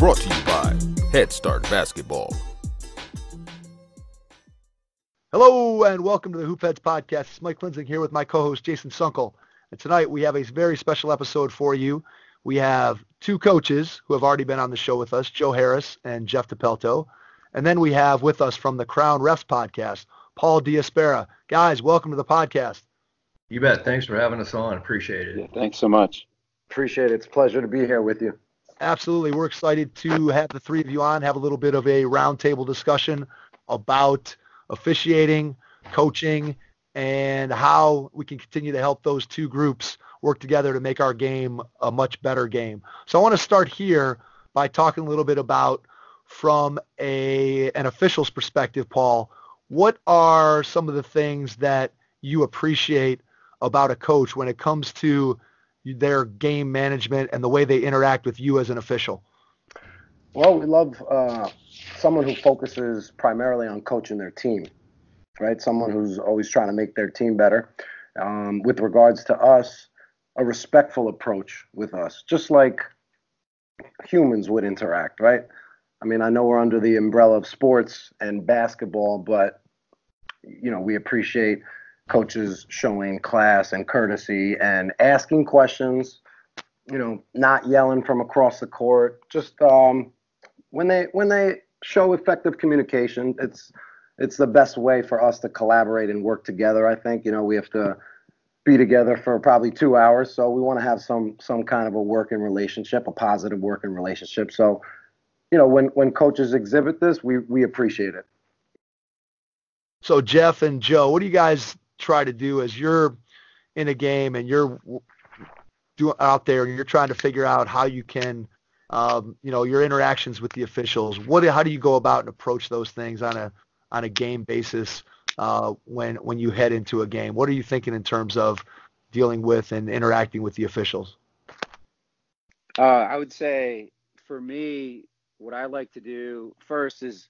Brought to you by Head Start Basketball. Hello and welcome to the Hoop Heads Podcast. It's Mike Lindsay here with my co-host Jason Sunkel. And tonight we have a very special episode for you. We have two coaches who have already been on the show with us, Joe Harris and Jeff Depelteau. And then we have with us from the Crown Refs Podcast, Paul Diasparra. Guys, welcome to the podcast. You bet. Thanks for having us on. Appreciate it. Yeah, thanks so much. Appreciate it. It's a pleasure to be here with you. Absolutely. We're excited to have the three of you on, have a little bit of a roundtable discussion about officiating, coaching, and how we can continue to help those two groups work together to make our game a much better game. So I want to start here by talking a little bit about, from an official's perspective, Paul, what are some of the things that you appreciate about a coach when it comes to their game management and the way they interact with you as an official? Well, we love someone who focuses primarily on coaching their team, right? Someone who's always trying to make their team better. With regards to us, a respectful approach with us, just like humans would interact, right? I mean, I know we're under the umbrella of sports and basketball, but, you know, we appreciate coaches showing class and courtesy and asking questions, you know, not yelling from across the court. Just when they show effective communication, it's the best way for us to collaborate and work together. I think, you know, we have to be together for probably 2 hours, so we want to have some kind of a working relationship, a positive working relationship. So, you know, when coaches exhibit this, we appreciate it. So Jeff and Joe, what do you guys try to do as you're in a game and you're out there and you're trying to figure out how you can, you know, your interactions with the officials? How do you go about and approach those things on a game basis when you head into a game? What are you thinking in terms of dealing with and interacting with the officials? I would say for me, what I like to do first is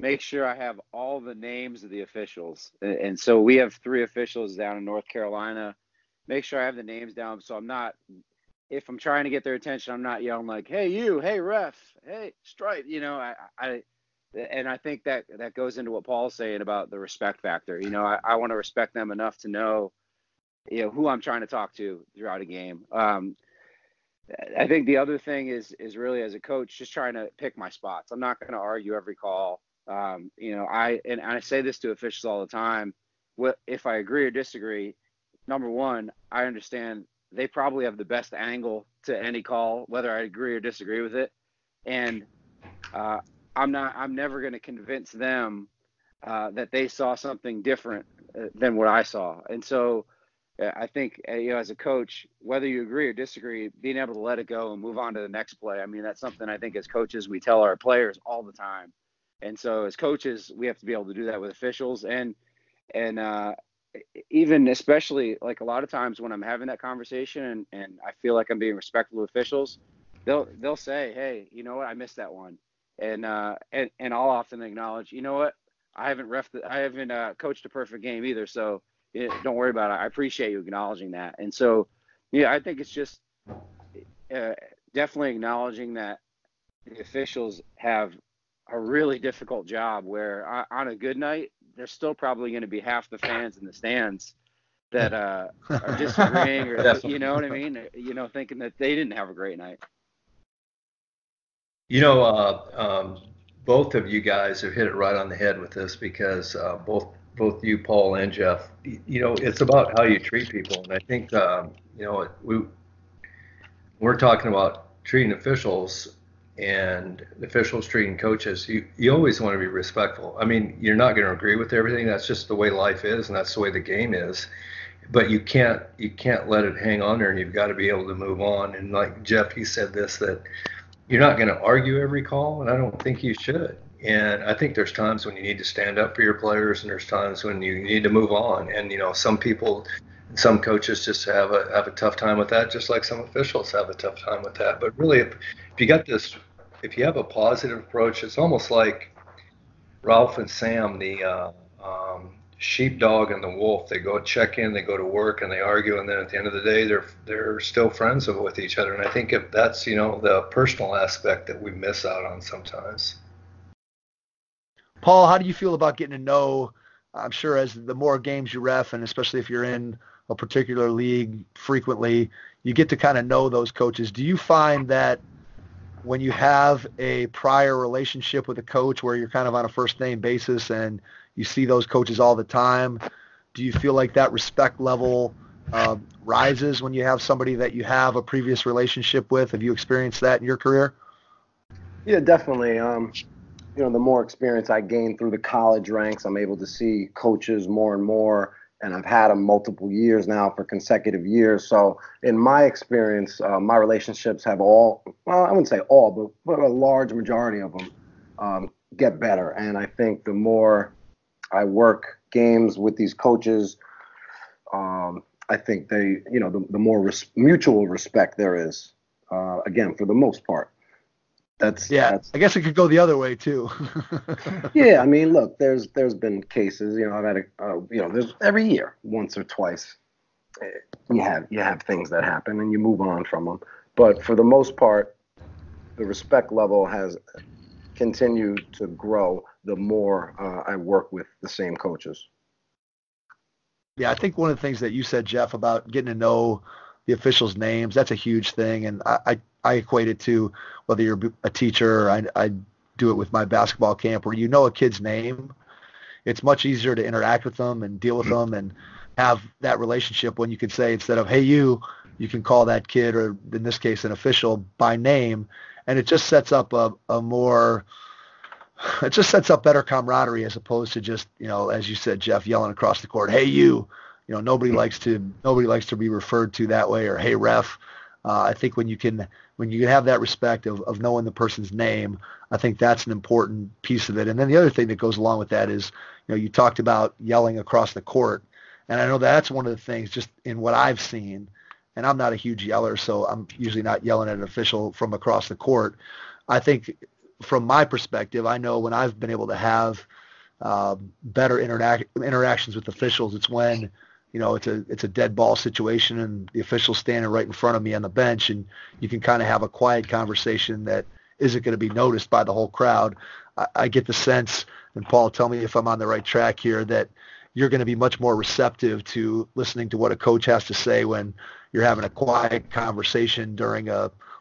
make sure I have all the names of the officials. And so we have 3 officials down in North Carolina. Make sure I have the names down so I'm not, if I'm trying to get their attention, I'm not yelling like, hey, you, hey, ref, hey, stripe, you know, and I think that goes into what Paul's saying about the respect factor. You know, I want to respect them enough to know, you know, who I'm trying to talk to throughout a game. I think the other thing is really, as a coach, just trying to pick my spots. I'm not going to argue every call. You know, I say this to officials all the time. If I agree or disagree, number one, I understand they probably have the best angle to any call, whether I agree or disagree with it. And I'm never going to convince them that they saw something different than what I saw. And so I think, you know, as a coach, whether you agree or disagree, being able to let it go and move on to the next play. I mean, that's something I think as coaches, we tell our players all the time. And so as coaches, we have to be able to do that with officials and even especially like a lot of times when I'm having that conversation and I feel like I'm being respectful of officials, they'll say, hey, you know what, I missed that one. And I'll often acknowledge, you know what, I haven't coached a perfect game either. So don't worry about it. I appreciate you acknowledging that. And so, yeah, I think it's just definitely acknowledging that the officials have a really difficult job where on a good night, there's still probably going to be half the fans in the stands that are disagreeing or, you know what I mean? You know, thinking that they didn't have a great night. You know, both of you guys have hit it right on the head with this because both you, Paul, and Jeff, you know, it's about how you treat people. And I think, you know, we're talking about treating officials and officials treating coaches. You always want to be respectful. I mean, you're not going to agree with everything. That's just the way life is, and that's the way the game is. But you can't let it hang on there, and you've got to be able to move on. And like Jeff, he said this, that you're not going to argue every call, and I don't think you should. And I think there's times when you need to stand up for your players, and there's times when you need to move on. And, you know, some people, some coaches just have a tough time with that, just like some officials have a tough time with that. But really, if you got this, if you have a positive approach, it's almost like Ralph and Sam, the sheepdog and the wolf. They go check in, they go to work, and they argue, and then at the end of the day, they're still friends with each other. And I think if that's the personal aspect that we miss out on sometimes. Paul, how do you feel about getting to know? I'm sure as the more games you ref, and especially if you're in a particular league frequently, you get to kind of know those coaches. Do you find that when you have a prior relationship with a coach where you're kind of on a first name basis and you see those coaches all the time, do you feel like that respect level rises when you have somebody that you have a previous relationship with? Have you experienced that in your career? Yeah, definitely. The more experience I gain through the college ranks, I'm able to see coaches more and more, and I've had them multiple years now for consecutive years. So in my experience, my relationships have I wouldn't say all, but a large majority of them get better. And I think the more I work games with these coaches, I think the more mutual respect there is, again, for the most part. That's I guess it could go the other way too. Yeah, I mean, look, there's been cases, I've had there's every year, once or twice, you have things that happen and you move on from them. But for the most part, the respect level has continued to grow the more I work with the same coaches. Yeah, I think one of the things that you said, Jeff, about getting to know the officials' names, that's a huge thing. And I equate it to whether you're a teacher or I do it with my basketball camp where you know a kid's name. It's much easier to interact with them and deal with them and have that relationship when you can say, instead of, hey, you can call that kid, or in this case, an official, by name. And it just sets up better camaraderie as opposed to just, as you said, Jeff, yelling across the court, hey, you. Nobody likes to be referred to that way, or hey, ref. I think when you can have that respect of knowing the person's name, I think that's an important piece of it. And then the other thing that goes along with that is, you talked about yelling across the court, and I know that's one of the things just in what I've seen. And I'm not a huge yeller, so I'm usually not yelling at an official from across the court. I think from my perspective, I know when I've been able to have better interactions with officials, it's when it's a dead ball situation and the official's standing right in front of me on the bench, and you can kind of have a quiet conversation that isn't going to be noticed by the whole crowd. I get the sense, and Paul, tell me if I'm on the right track here, that you're going to be much more receptive to listening to what a coach has to say when you're having a quiet conversation during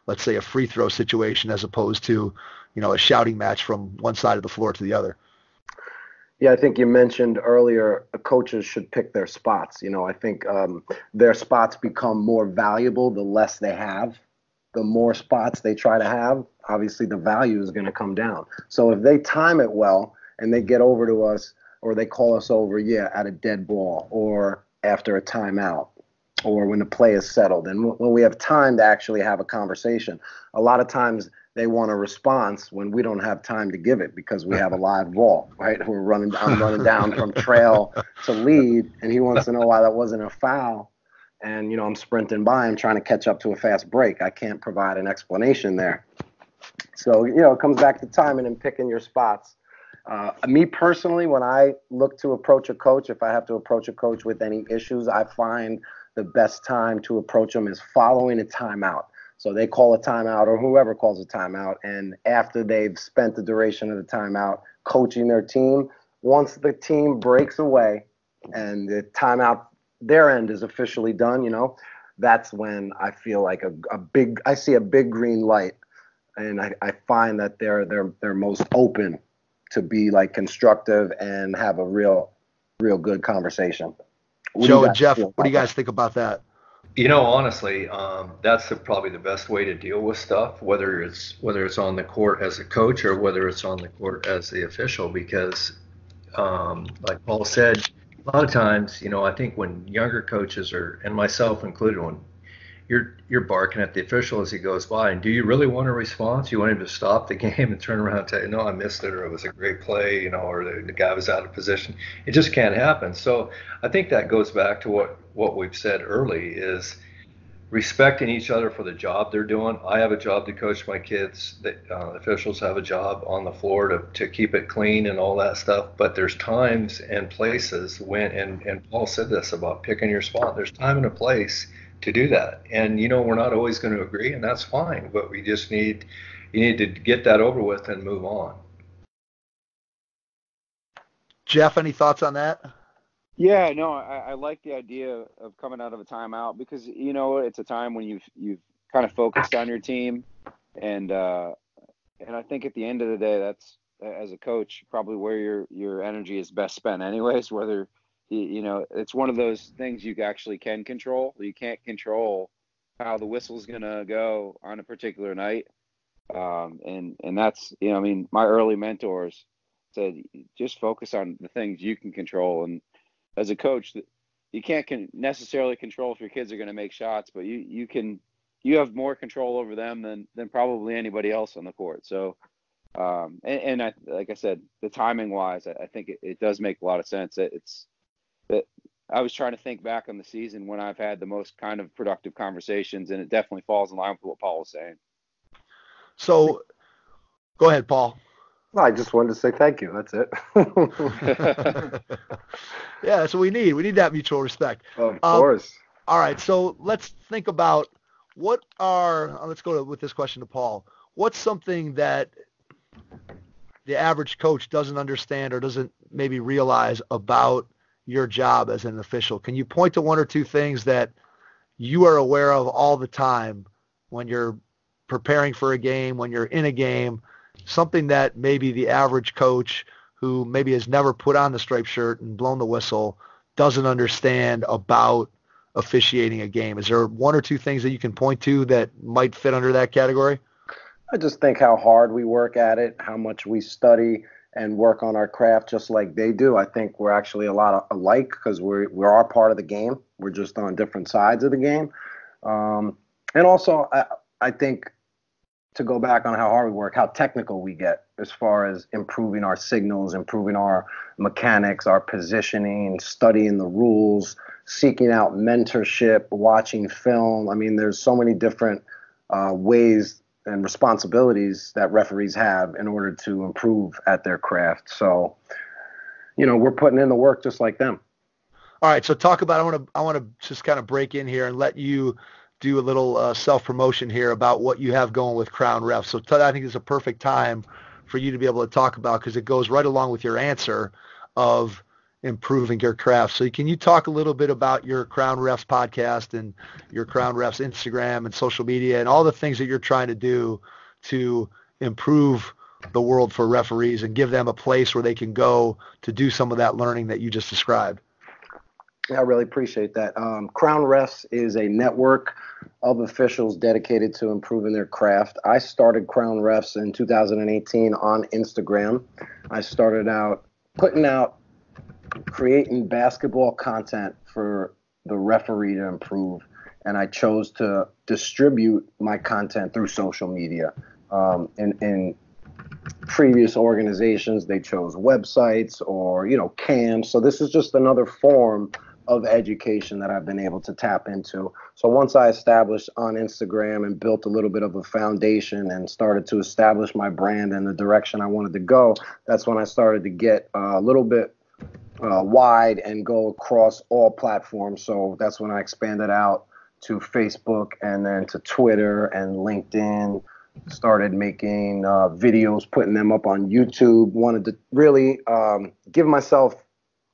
let's say a free throw situation, as opposed to, a shouting match from one side of the floor to the other. Yeah, I think you mentioned earlier, coaches should pick their spots. I think their spots become more valuable the less they have. The more spots they try to have, obviously the value is going to come down. So if they time it well and they get over to us, or they call us over, at a dead ball, or after a timeout, or when the play is settled, and when we have time to actually have a conversation, a lot of times they want a response when we don't have time to give it because we have a live ball, right? I'm running down from trail to lead, and he wants to know why that wasn't a foul. And, I'm sprinting by him trying to catch up to a fast break. I can't provide an explanation there. So, it comes back to timing and picking your spots. Me personally, when I look to approach a coach, if I have to approach a coach with any issues, I find the best time to approach them is following a timeout. So they call a timeout, or whoever calls a timeout, and after they've spent the duration of the timeout coaching their team, once the team breaks away and the timeout, their end is officially done, that's when I feel like I see a big green light, and I find that they're most open to be like constructive and have a real good conversation. Joe and Jeff, what do you guys think about that? Honestly, that's probably the best way to deal with stuff, whether it's on the court as a coach or whether it's on the court as the official, because like Paul said, a lot of times, I think when younger coaches and myself included, when you're barking at the official as he goes by, and do you really want a response? You want him to stop the game and turn around and tell you, no, I missed it, or it was a great play, or the guy was out of position. It just can't happen. So I think that goes back to what we've said early is respecting each other for the job they're doing. I have a job to coach my kids. The officials have a job on the floor to keep it clean and all that stuff. But there's times and places when, and Paul said this about picking your spot. There's time and a place to do that. And, we're not always going to agree, and that's fine. But you need to get that over with and move on. Jeff, any thoughts on that? Yeah, no, I like the idea of coming out of a timeout because it's a time when you've kind of focused on your team, and I think at the end of the day, that's, as a coach, probably where your energy is best spent, anyways. Whether it's one of those things you actually can control. You can't control how the whistle's gonna go on a particular night, and that's my early mentors said just focus on the things you can control. And as a coach, you can't necessarily control if your kids are going to make shots, but you have more control over them than probably anybody else on the court. So, and like I said, the timing wise, I think it does make a lot of sense. It's that I was trying to think back on the season when I've had the most kind of productive conversations, and it definitely falls in line with what Paul was saying. So, go ahead, Paul. No, I just wanted to say thank you. That's it. Yeah, that's what we need. We need that mutual respect. Of course. All right, so let's think about let's go with this question to Paul. What's something that the average coach doesn't understand or doesn't maybe realize about your job as an official? Can you point to one or two things that you are aware of all the time when you're preparing for a game, when you're in a game, something that maybe the average coach who maybe has never put on the striped shirt and blown the whistle doesn't understand about officiating a game? Is there one or two things that you can point to that might fit under that category? I just think how hard we work at it, how much we study and work on our craft just like they do. I think we're actually a lot alike because we are part of the game. We're just on different sides of the game. And also, I think, to go back on how hard we work, how technical we get as far as improving our signals, improving our mechanics, our positioning, studying the rules, seeking out mentorship, watching film. I mean, there's so many different ways and responsibilities that referees have in order to improve at their craft. So, we're putting in the work just like them. All right, so talk about, I want to just kind of break in here and let you do a little self-promotion here about what you have going with Crown Refs. So I think it's a perfect time for you to be able to talk about, because it goes right along with your answer of improving your craft. So can you talk a little bit about your Crown Refs podcast and your Crown Refs Instagram and social media and all the things that you're trying to do to improve the world for referees and give them a place where they can go to do some of that learning that you just described? I really appreciate that. Crown Refs is a network of officials dedicated to improving their craft. I started Crown Refs in 2018 on Instagram. I started out creating basketball content for the referee to improve, and I chose to distribute my content through social media. In previous organizations, they chose websites or, camps. So this is just another form of education that I've been able to tap into. So once I established on Instagram and built a little bit of a foundation and started to establish my brand and the direction I wanted to go, that's when I started to get a little bit wide and go across all platforms. So that's when I expanded out to Facebook and then to Twitter and LinkedIn, started making videos, putting them up on YouTube, wanted to really give myself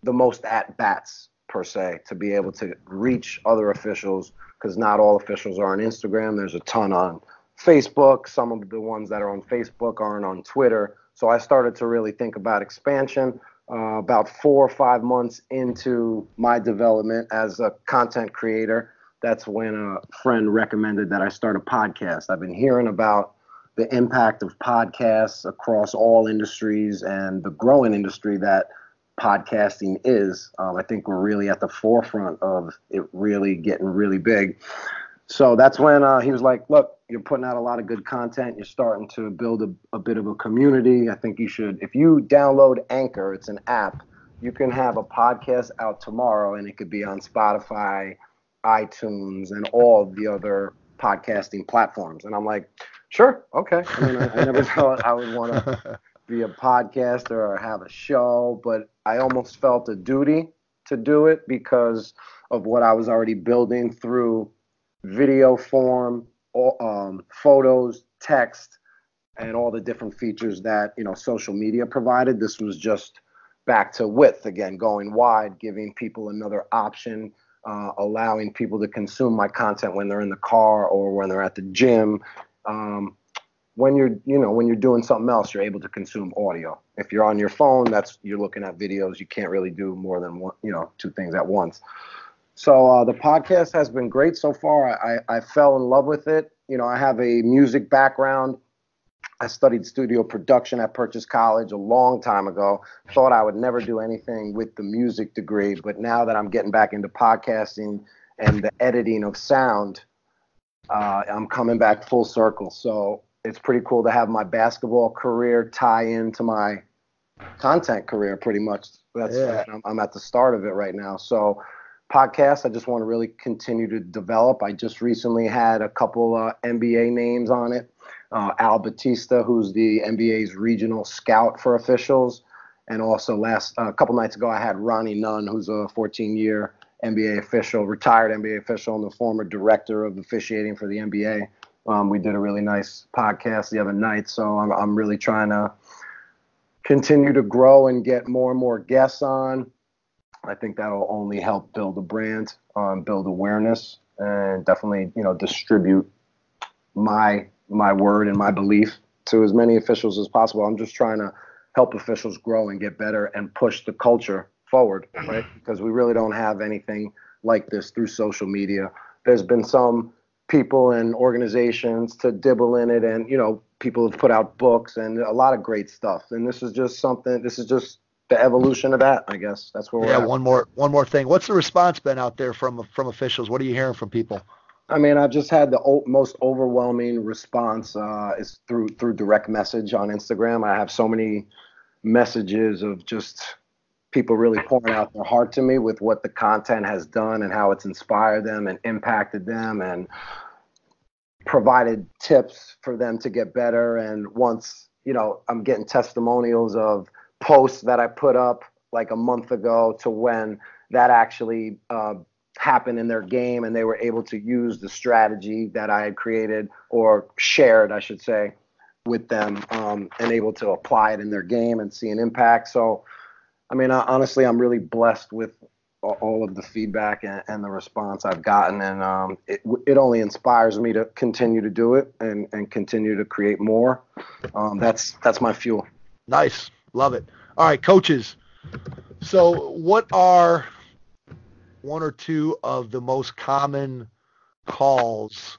the most at-bats per se, to be able to reach other officials, because not all officials are on Instagram. There's a ton on Facebook. Some of the ones that are on Facebook aren't on Twitter. So I started to really think about expansion. About 4 or 5 months into my development as a content creator, that's when a friend recommended that I start a podcast. I've been hearing about the impact of podcasts across all industries and the growing industry that podcasting is. I think we're really at the forefront of it really getting really big. So that's when he was like, look, you're putting out a lot of good content. You're starting to build a bit of a community. I think you should, if you download Anchor, it's an app, you can have a podcast out tomorrow and it could be on Spotify, iTunes, and all of the other podcasting platforms. And I'm like, sure, okay. I mean, I never thought I would want to be a podcaster or have a show, but I almost felt a duty to do it because of what I was already building through video form, photos, text, and all the different features that, social media provided. This was just back to width again, going wide, giving people another option, allowing people to consume my content when they're in the car or when they're at the gym. When you're doing something else, you're able to consume audio. If you're on your phone, you're looking at videos. You can't really do more than one, two things at once. So the podcast has been great so far. I fell in love with it. I have a music background. I studied studio production at Purchase College a long time ago. Thought I would never do anything with the music degree, but now that I'm getting back into podcasting and the editing of sound, I'm coming back full circle. So it's pretty cool to have my basketball career tie into my content career pretty much. I'm at the start of it right now. So podcasts, I just want to really continue to develop. I just recently had a couple NBA names on it. Al Batista, who's the NBA's regional scout for officials. And also a couple nights ago, I had Ronnie Nunn, who's a 14-year NBA official, retired NBA official, and the former director of officiating for the NBA. We did a really nice podcast the other night. So I'm really trying to continue to grow and get more and more guests on. I think that'll only help build a brand, build awareness, and definitely, distribute my word and my belief to as many officials as possible. I'm just trying to help officials grow and get better and push the culture forward, right? Because we really don't have anything like this through social media. There's been some people and organizations to dibble in it, and people have put out books and a lot of great stuff. And this is just the evolution of that, I guess. That's where we're at. One more thing. What's the response been out there from officials? What are you hearing from people? I mean, I've just had the most overwhelming response is through direct message on Instagram. I have so many messages of just people really pouring out their heart to me with what the content has done and how it's inspired them and impacted them and provided tips for them to get better. And once, I'm getting testimonials of posts that I put up like a month ago to when that actually happened in their game and they were able to use the strategy that I had created or shared, I should say, with them, and able to apply it in their game and see an impact. So, I mean, honestly, I'm really blessed with all of the feedback and the response I've gotten, and it only inspires me to continue to do it and continue to create more. That's my fuel. Nice. Love it. All right, coaches. So what are one or two of the most common calls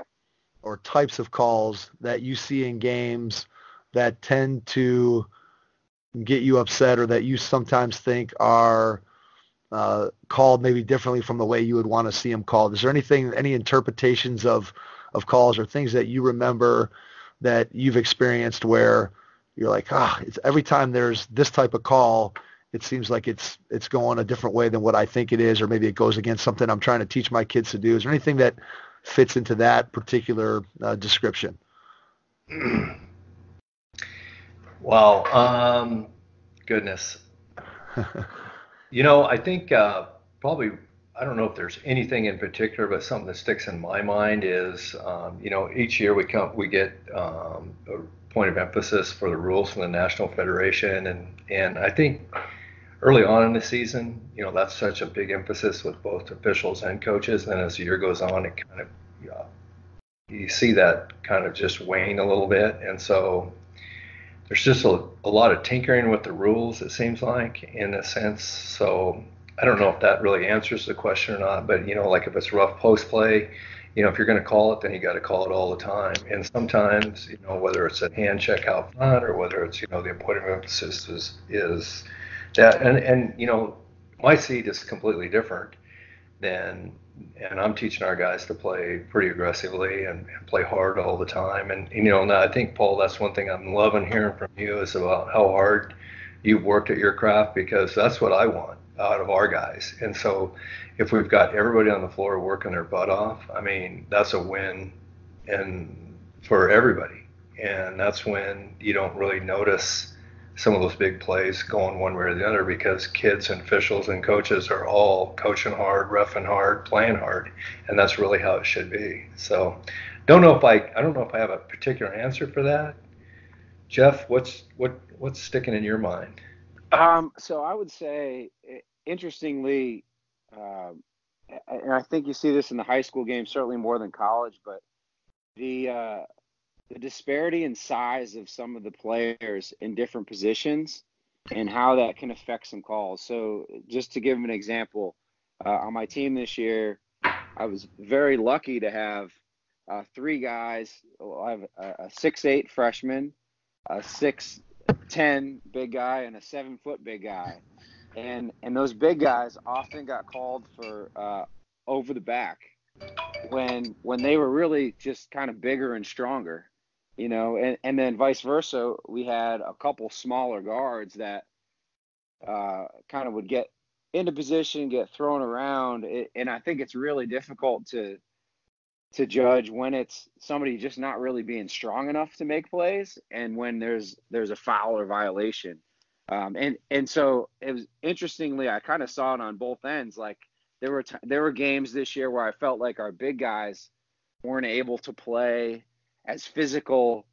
or types of calls that you see in games that tend to get you upset or that you sometimes think are called maybe differently from the way you would want to see them called? Is there any interpretations of calls or things that you remember that you've experienced where you're like, it's every time there's this type of call, it seems like it's going a different way than what I think it is, or maybe it goes against something I'm trying to teach my kids to do? Is there anything that fits into that particular description? Well, goodness. I think probably, I don't know if there's anything in particular, but something that sticks in my mind is, each year we get a point of emphasis for the rules from the National Federation. And I think early on in the season, that's such a big emphasis with both officials and coaches. And as the year goes on, it kind of, you see that kind of just wane a little bit. And so there's just a lot of tinkering with the rules, it seems like, in a sense. So I don't know if that really answers the question or not, but, like if it's rough post play, if you're going to call it, then you got to call it all the time. And sometimes, whether it's a hand check out front or whether it's, the point of emphasis is that, and my seat is completely different and I'm teaching our guys to play pretty aggressively and play hard all the time. And I think, Paul, that's one thing I'm loving hearing from you is about how hard you've worked at your craft, because that's what I want. out of our guys. And so if we've got everybody on the floor working their butt off, I mean, that's a win and for everybody. And that's when you don't really notice some of those big plays going one way or the other, because kids and officials and coaches are all coaching hard, reffing hard, playing hard, and that's really how it should be. So I don't know if I have a particular answer for that. Jeff, what's sticking in your mind? So I would say, interestingly, and I think you see this in the high school game certainly more than college, but the disparity in size of some of the players in different positions and how that can affect some calls. So just to give an example, on my team this year, I was very lucky to have three guys. I have a 6'8" freshman, a 6'10" big guy, and a 7-foot big guy. And those big guys often got called for over the back when they were really just kind of bigger and stronger. And then vice versa, we had a couple smaller guards that kind of would get into position, get thrown around. And I think it's really difficult to judge when it's somebody just not really being strong enough to make plays and when there's a foul or violation. And so it was, interestingly, I kind of saw it on both ends. Like there were games this year where I felt like our big guys weren't able to play as physical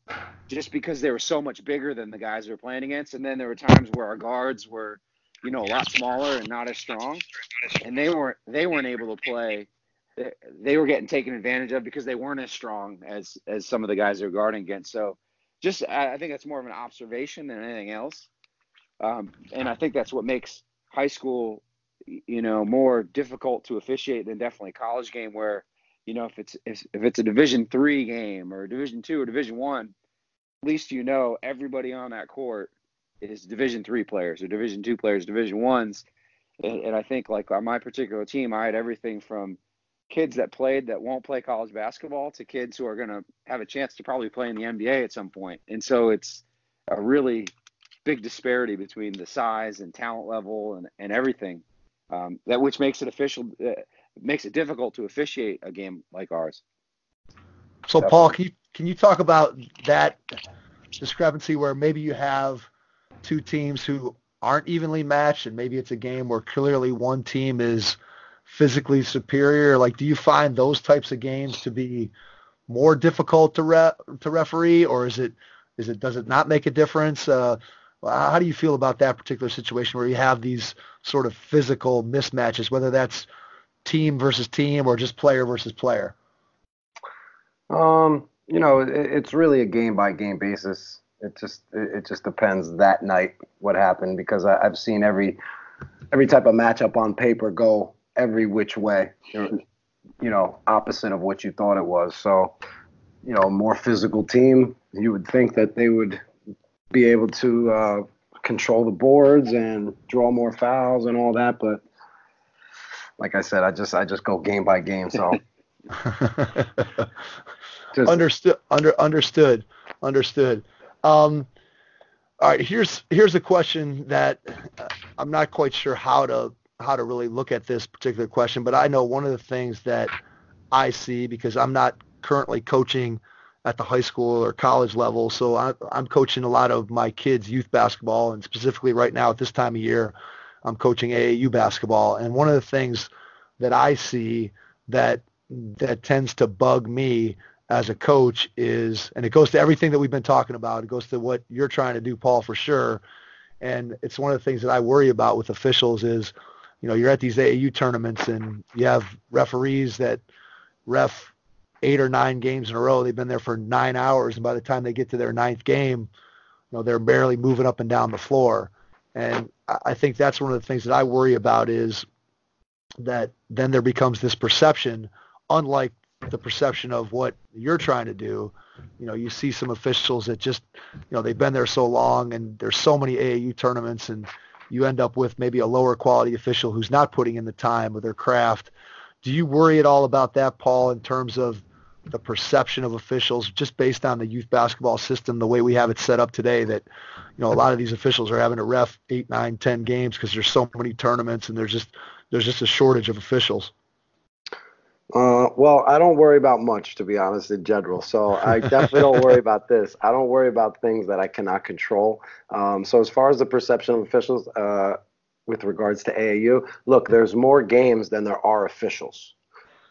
just because they were so much bigger than the guys we were playing against. And then there were times where our guards were, a lot smaller and not as strong, and they weren't able to play. They were getting taken advantage of because they weren't as strong as some of the guys they were guarding against. So I think that's more of an observation than anything else. And I think that's what makes high school, more difficult to officiate than definitely a college game, where, if it's a Division III game or a Division II or Division I, at least everybody on that court is Division III players or Division II players, Division I's. And I think, like, on my particular team, I had everything from kids that won't play college basketball to kids who are going to have a chance to probably play in the NBA at some point. And so it's a really big disparity between the size and talent level and everything, which makes it makes it difficult to officiate a game like ours. So Paul, can you talk about that discrepancy where maybe you have two teams who aren't evenly matched, and maybe it's a game where clearly one team is physically superior? Like, do you find those types of games to be more difficult to referee, or does it not make a difference? How do you feel about that particular situation where you have these sort of physical mismatches, whether that's team versus team or just player versus player? It's really a game by game basis. It just depends that night what happened, because I've seen every type of matchup on paper go every which way, opposite of what you thought it was. So, a more physical team, you would think that they would be able to control the boards and draw more fouls and all that, but like I said, I just go game by game. So understood. All right, here's a question that I'm not quite sure how to really look at this particular question, but I know one of the things that I see, because I'm not currently coaching at the high school or college level, so I'm coaching a lot of my kids' youth basketball, and specifically right now at this time of year, I'm coaching AAU basketball. And one of the things that I see that tends to bug me as a coach is, and it goes to everything that we've been talking about, it goes to what you're trying to do, Paul, for sure. And it's one of the things that I worry about with officials is, you're at these AAU tournaments and you have referees that ref 8 or 9 games in a row. They've been there for 9 hours, and by the time they get to their 9th game, they're barely moving up and down the floor. And I think that's one of the things that I worry about, is that then there becomes this perception, unlike the perception of what you're trying to do. You see some officials that just, they've been there so long, and there's so many AAU tournaments, and you end up with maybe a lower quality official who's not putting in the time with their craft. Do you worry at all about that, Paul, in terms of the perception of officials just based on the youth basketball system, the way we have it set up today, that, a lot of these officials are having to ref 8, 9, 10 games because there's so many tournaments and there's just a shortage of officials? Well, I don't worry about much, to be honest, in general. So I definitely don't worry about this. I don't worry about things that I cannot control. So as far as the perception of officials, with regards to AAU, look, there's more games than there are officials.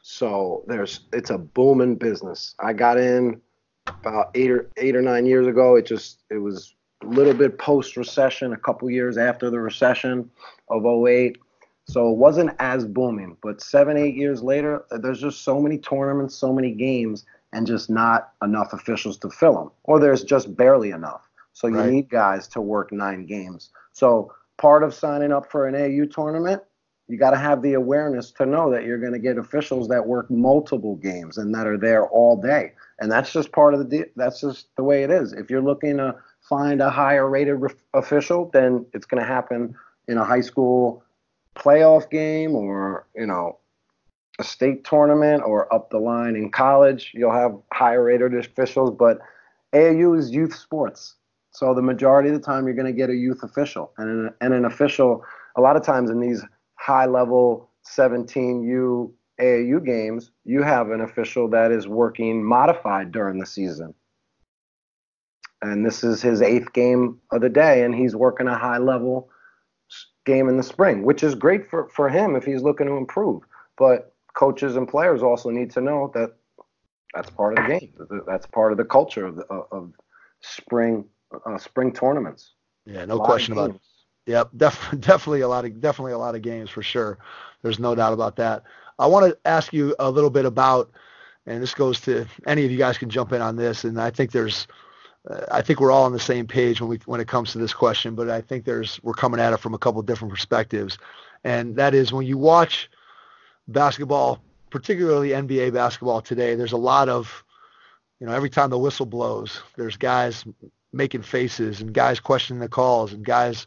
So it's a booming business. I got in about eight or 9 years ago. It was a little bit post-recession, a couple years after the recession of '08. So it wasn't as booming, but 7, 8 years later, there's just so many tournaments, so many games, and just not enough officials to fill them, or there's just barely enough. So you need guys to work 9 games. So part of signing up for an AAU tournament, you got to have the awareness to know that you're going to get officials that work multiple games and that are there all day. And that's just part of that's just the way it is. If you're looking to find a higher rated official, then it's going to happen in a high school playoff game or, a state tournament, or up the line in college. You'll have higher rated officials, but AAU is youth sports. So the majority of the time you're going to get a youth official, and an official, a lot of times in these high level 17U AAU games, you have an official that is working modified during the season. And this is his 8th game of the day, and he's working a high level game in the spring, which is great for him if he's looking to improve. But coaches and players also need to know that that's part of the game. That's part of the culture of spring tournaments. Yeah, no question about it. Yep, definitely a lot of games for sure. There's no doubt about that. I want to ask you a little bit about, and this goes to any of you guys can jump in on this, and I think we're all on the same page when it comes to this question, but I think we're coming at it from a couple of different perspectives. And that is, when you watch basketball, particularly NBA basketball today, there's a lot of, every time the whistle blows, there's guys making faces and guys questioning the calls and guys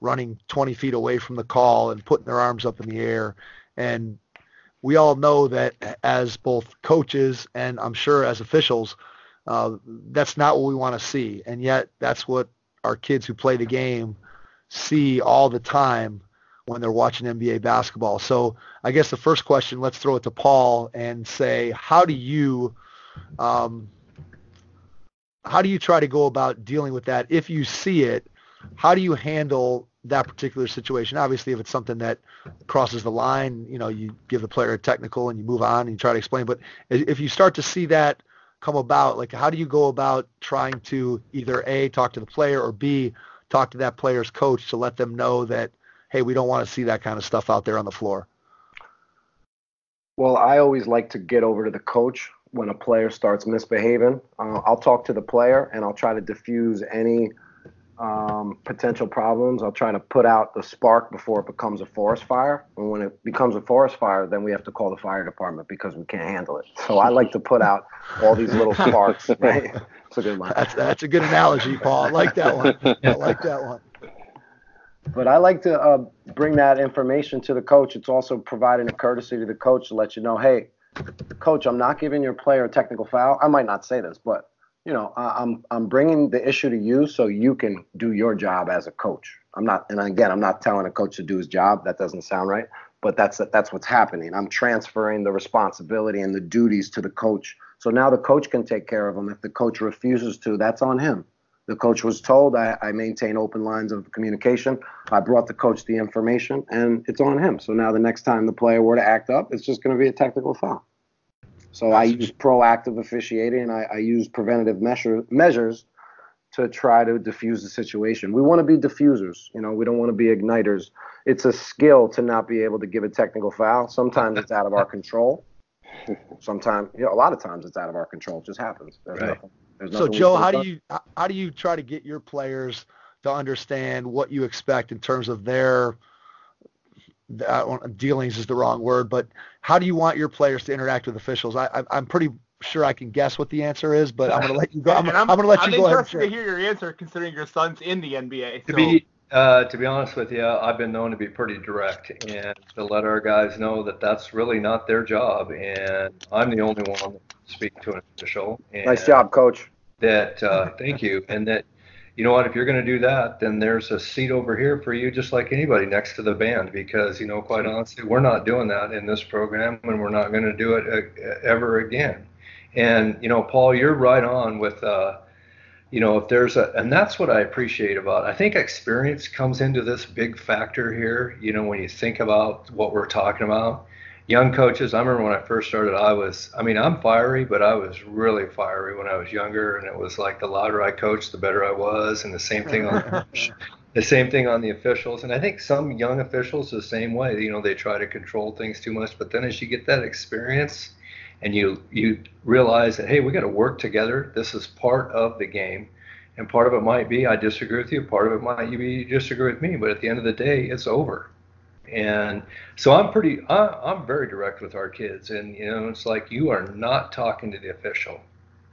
running 20 feet away from the call and putting their arms up in the air. And we all know that as both coaches and I'm sure as officials, that's not what we want to see. And yet that's what our kids who play the game see all the time when they're watching NBA basketball. So I guess the first question, let's throw it to Paul and say, how do you try to go about dealing with that? If you see it, how do you handle that particular situation? Obviously, if it's something that crosses the line, you give the player a technical and you move on and you try to explain. But if you start to see that come about, like, how do you go about trying to either A, talk to the player, or B, talk to that player's coach to let them know that, hey, we don't want to see that kind of stuff out there on the floor? Well, I always like to get over to the coach when a player starts misbehaving. I'll talk to the player and I'll try to diffuse any potential problems. I'll try to put out the spark before it becomes a forest fire. And when it becomes a forest fire, then we have to call the fire department because we can't handle it. So I like to put out all these little sparks. Right? It's a good one. That's a good analogy, Paul. I like that one. But I like to bring that information to the coach. It's also providing a courtesy to the coach to let you know, hey, coach, I'm not giving your player a technical foul. I might not say this, but I'm bringing the issue to you so you can do your job as a coach. I'm not telling a coach to do his job. That doesn't sound right, but that's what's happening. I'm transferring the responsibility and the duties to the coach. So now the coach can take care of them. If the coach refuses to, that's on him. The coach was told I maintain open lines of communication. I brought the coach the information, and it's on him. So now the next time the player were to act up, it's just going to be a technical foul. So I use proactive officiating, and I use preventative measures to try to diffuse the situation. We want to be diffusers. We don't want to be igniters. It's a skill to not be able to give a technical foul. Sometimes it's out of our control. Sometimes, a lot of times it's out of our control. It just happens. There's nothing so Joe, how do you try to get your players to understand what you expect in terms of their dealings is the wrong word, but how do you want your players to interact with officials? I'm pretty sure I can guess what the answer is, but I'm going to let you go. I'm going to let you go ahead. I'm interested to hear your answer, considering your son's in the NBA. To To be honest with you, I've been known to be pretty direct and to let our guys know that that's really not their job, and I'm the only one that speak to an official. And Nice job, Coach. that thank you, and that you know what, if you're going to do that, then there's a seat over here for you, just like anybody next to the band, because quite honestly, we're not doing that in this program, and we're not going to do it ever again. And Paul, you're right on with if there's and that's what I appreciate about, I think experience comes into this big factor here, when you think about what we're talking about. Young coaches, I remember when I first started, I'm fiery, but I was really fiery when I was younger, and it was like the louder I coached, the better I was, and the same thing on the same thing on the officials. And I think some young officials the same way, they try to control things too much, but then as you get that experience and you realize that, hey, we got to work together. This is part of the game. And part of it might be I disagree with you. Part of it might be you disagree with me. But at the end of the day, it's over. And so I'm very direct with our kids. And, it's like, you are not talking to the official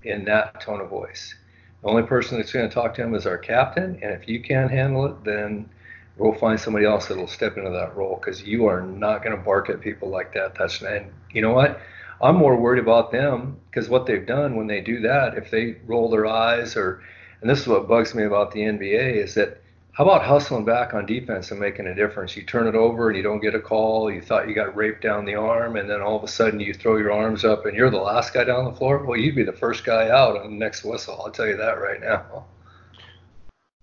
in that tone of voice. The only person that's going to talk to him is our captain. And if you can't handle it, then we'll find somebody else that will step into that role, because you are not going to bark at people like that. And you know what? I'm more worried about them, because what they've done when they do that, if they roll their eyes and this is what bugs me about the NBA, is that how about hustling back on defense and making a difference? You turn it over and you don't get a call. You thought you got raped down the arm, and then all of a sudden you throw your arms up and you're the last guy down the floor. Well, you'd be the first guy out on the next whistle. I'll tell you that right now.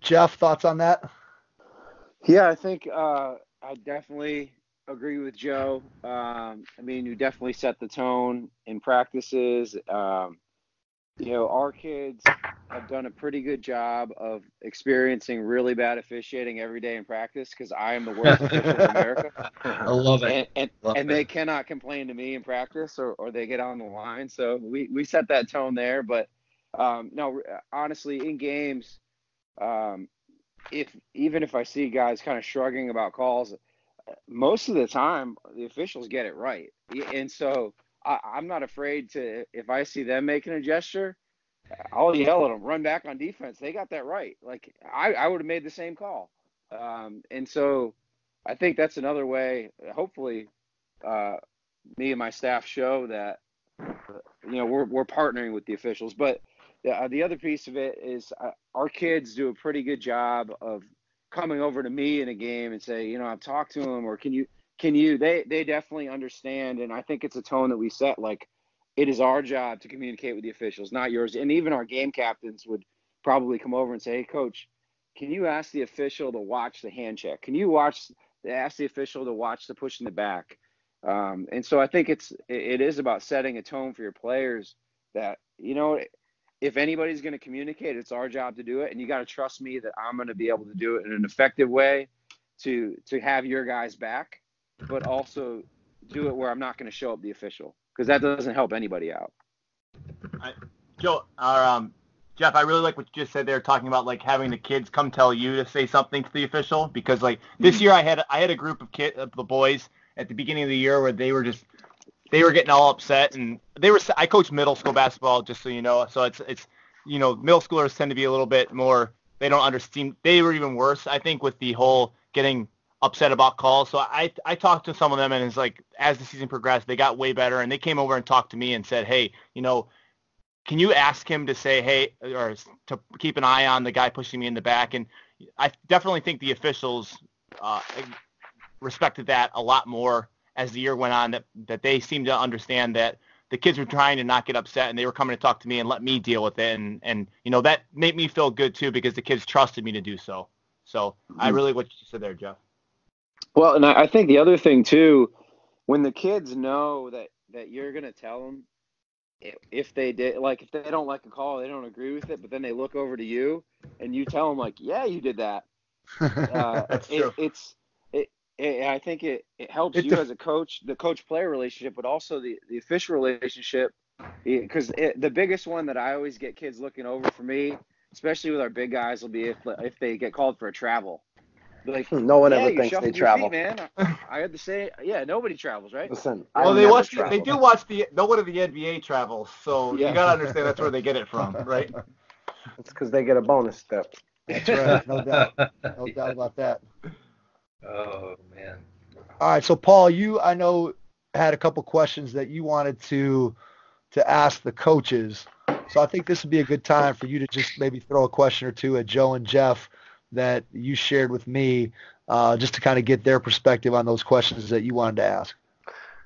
Jeff, thoughts on that? Yeah, I think I definitely agree with Joe. You definitely set the tone in practices. Our kids have done a pretty good job of experiencing really bad officiating every day in practice, because I am the worst official in America. I love it. And they cannot complain to me in practice, or they get on the line. So we set that tone there. But no, honestly, in games, even if I see guys kind of shrugging about calls, most of the time the officials get it right. And so I'm not afraid to, if I see them making a gesture, I'll yell at them, run back on defense. They got that right. Like I would have made the same call. And so I think that's another way, hopefully me and my staff show that, we're partnering with the officials. But the other piece of it is our kids do a pretty good job of coming over to me in a game and say, I've talked to them, or can you, they definitely understand. And I think it's a tone that we set, like, it is our job to communicate with the officials, not yours. And even our game captains would probably come over and say, hey, coach, can you ask the official to watch the hand check? Can you ask the official to watch the push in the back? And so I think it is about setting a tone for your players that, if anybody's going to communicate, it's our job to do it. And you got to trust me that I'm going to be able to do it in an effective way to have your guys back, but also do it where I'm not going to show up the official, because that doesn't help anybody out. Joe, Jeff, I really like what you just said there, talking about like having the kids come tell you to say something to the official, because like this year I had a group of the boys at the beginning of the year where they were getting all upset, and I coach middle school basketball, just so you know, so it's middle schoolers tend to be a little bit more, they don't understand. They were even worse, I think, with the whole getting upset about calls. So I talked to some of them, and it's like, as the season progressed, they got way better, and they came over and talked to me and said, hey, can you ask him to say, hey, or to keep an eye on the guy pushing me in the back? And I definitely think the officials respected that a lot more as the year went on, that they seemed to understand that the kids were trying to not get upset, and they were coming to talk to me and let me deal with it. And that made me feel good too, because the kids trusted me to do so. So I really what you said there, Jeff. Well, and I think the other thing too, when the kids know that you're going to tell them, if they don't like a call, they don't agree with it, but then they look over to you and you tell them, like, yeah, you did that. That's true. I think it helps you as a coach, the coach-player relationship, but also the official relationship, because the biggest one that I always get kids looking over for me, especially with our big guys, will be if they get called for a travel. Like, no one ever thinks they travel. Feet, man. I had to say, yeah, nobody travels, right? Listen, well, they do watch no one of the NBA travels, so you gotta understand that's where they get it from, right? It's because they get a bonus step. That's right. No doubt. No doubt about that. Oh man. All right. So Paul, I know had a couple questions that you wanted to ask the coaches. So I think this would be a good time for you to just maybe throw a question or two at Joe and Jeff that you shared with me, just to kind of get their perspective on those questions that you wanted to ask.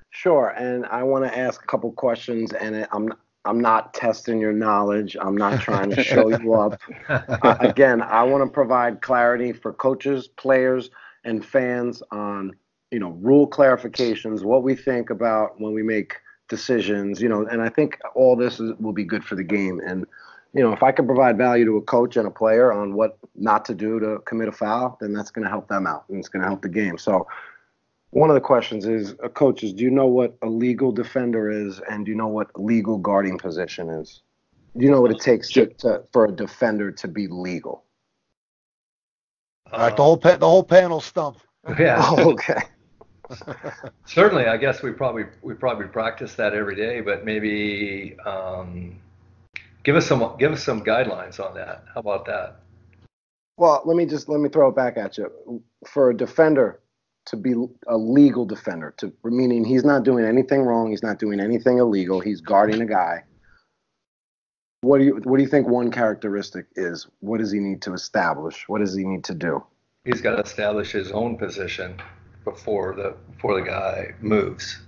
Sure, and I want to ask a couple questions, and I'm not testing your knowledge. I'm not trying to show you up. Again, I want to provide clarity for coaches, players, and fans on rule clarifications, what we think about when we make decisions, and I think all this will be good for the game. And if I can provide value to a coach and a player on what not to do to commit a foul, then that's going to help them out, and it's going to help the game. So one of the questions is, coaches, do you know what a legal defender is, and do you know what legal guarding position is? Do you know what it takes for a defender to be legal? All right, the whole panel stumped. Yeah. Oh, okay. Certainly, I guess we probably practice that every day, but maybe give us some guidelines on that. How about that? Well, let me throw it back at you. For a defender to be a legal defender, meaning he's not doing anything wrong, he's not doing anything illegal, he's guarding a guy. What do you think one characteristic is? What does he need to establish? What does he need to do? He's got to establish his own position before the guy moves.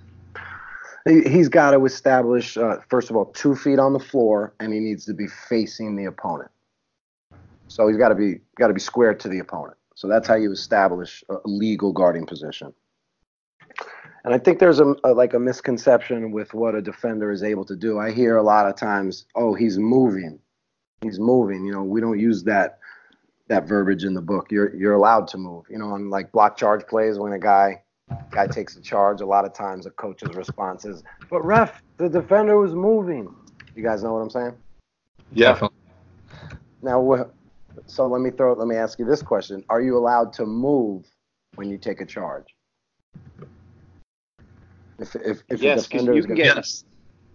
He's got to establish, first of all, 2 feet on the floor, and he needs to be facing the opponent. So he's got to be square to the opponent. So that's how you establish a legal guarding position. And I think there's a misconception with what a defender is able to do. I hear a lot of times, oh, he's moving. He's moving. We don't use that verbiage in the book. You're allowed to move. On like block charge plays, when a guy takes a charge, a lot of times a coach's response is, but ref, the defender was moving. You guys know what I'm saying? Yeah. Now, so let me ask you this question. Are you allowed to move when you take a charge? If Yes, a defender you is can gonna, get. Yes.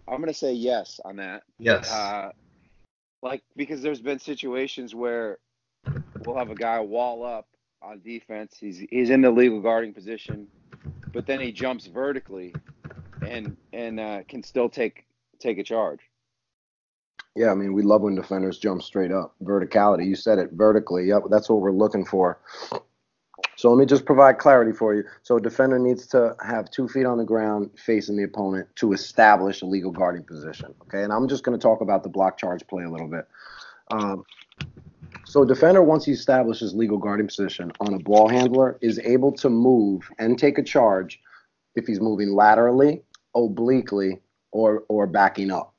I'm going to say yes on that. Yes. Because there's been situations where we'll have a guy wall up on defense. He's in the legal guarding position, but then he jumps vertically and can still take a charge. Yeah, I mean, we love when defenders jump straight up. Verticality, you said it, vertically. Yep, that's what we're looking for. So let me just provide clarity for you. So a defender needs to have 2 feet on the ground facing the opponent to establish a legal guarding position. Okay, and I'm just going to talk about the block charge play a little bit. So a defender, once he establishes legal guarding position on a ball handler, is able to move and take a charge if he's moving laterally, obliquely, or backing up.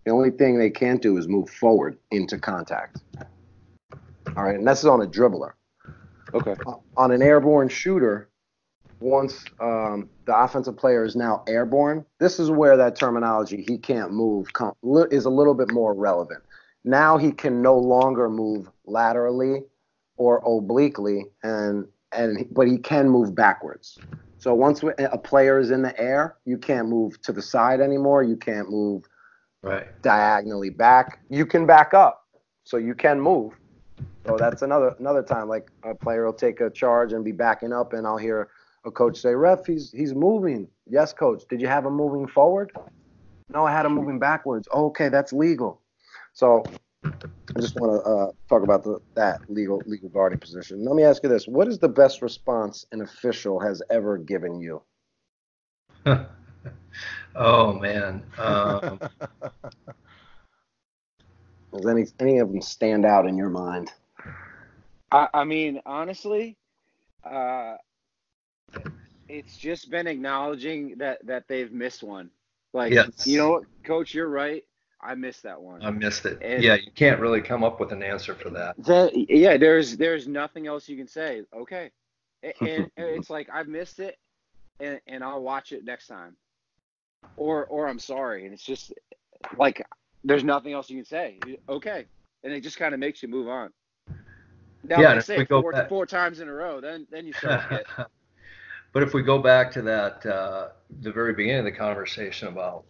The only thing they can't do is move forward into contact. All right, and this is on a dribbler. Okay. On an airborne shooter, once the offensive player is now airborne, this is where that terminology, he can't move, is a little bit more relevant. Now he can no longer move laterally or obliquely, but he can move backwards. So once a player is in the air, you can't move to the side anymore. You can't move diagonally back. You can back up, so you can move. So that's another time, like a player will take a charge and be backing up, and I'll hear a coach say, "Ref, he's moving." Yes, coach. Did you have him moving forward? No, I had him moving backwards. Oh, okay, that's legal. So I just want to talk about that legal guarding position. Let me ask you this: what is the best response an official has ever given you? Oh man. Does any of them stand out in your mind? I mean, honestly, it's just been acknowledging that they've missed one. Like, yes. You know what, Coach, you're right. I missed that one. I missed it. And yeah, you can't really come up with an answer for that. There's nothing else you can say. Okay, and it's like, I've missed it, and I'll watch it next time, or I'm sorry, and it's just like there's nothing else you can say. Okay, and it just kind of makes you move on. Now, Yeah, like I say, four times in a row, then you start to get. But if we go back to that, the very beginning of the conversation about,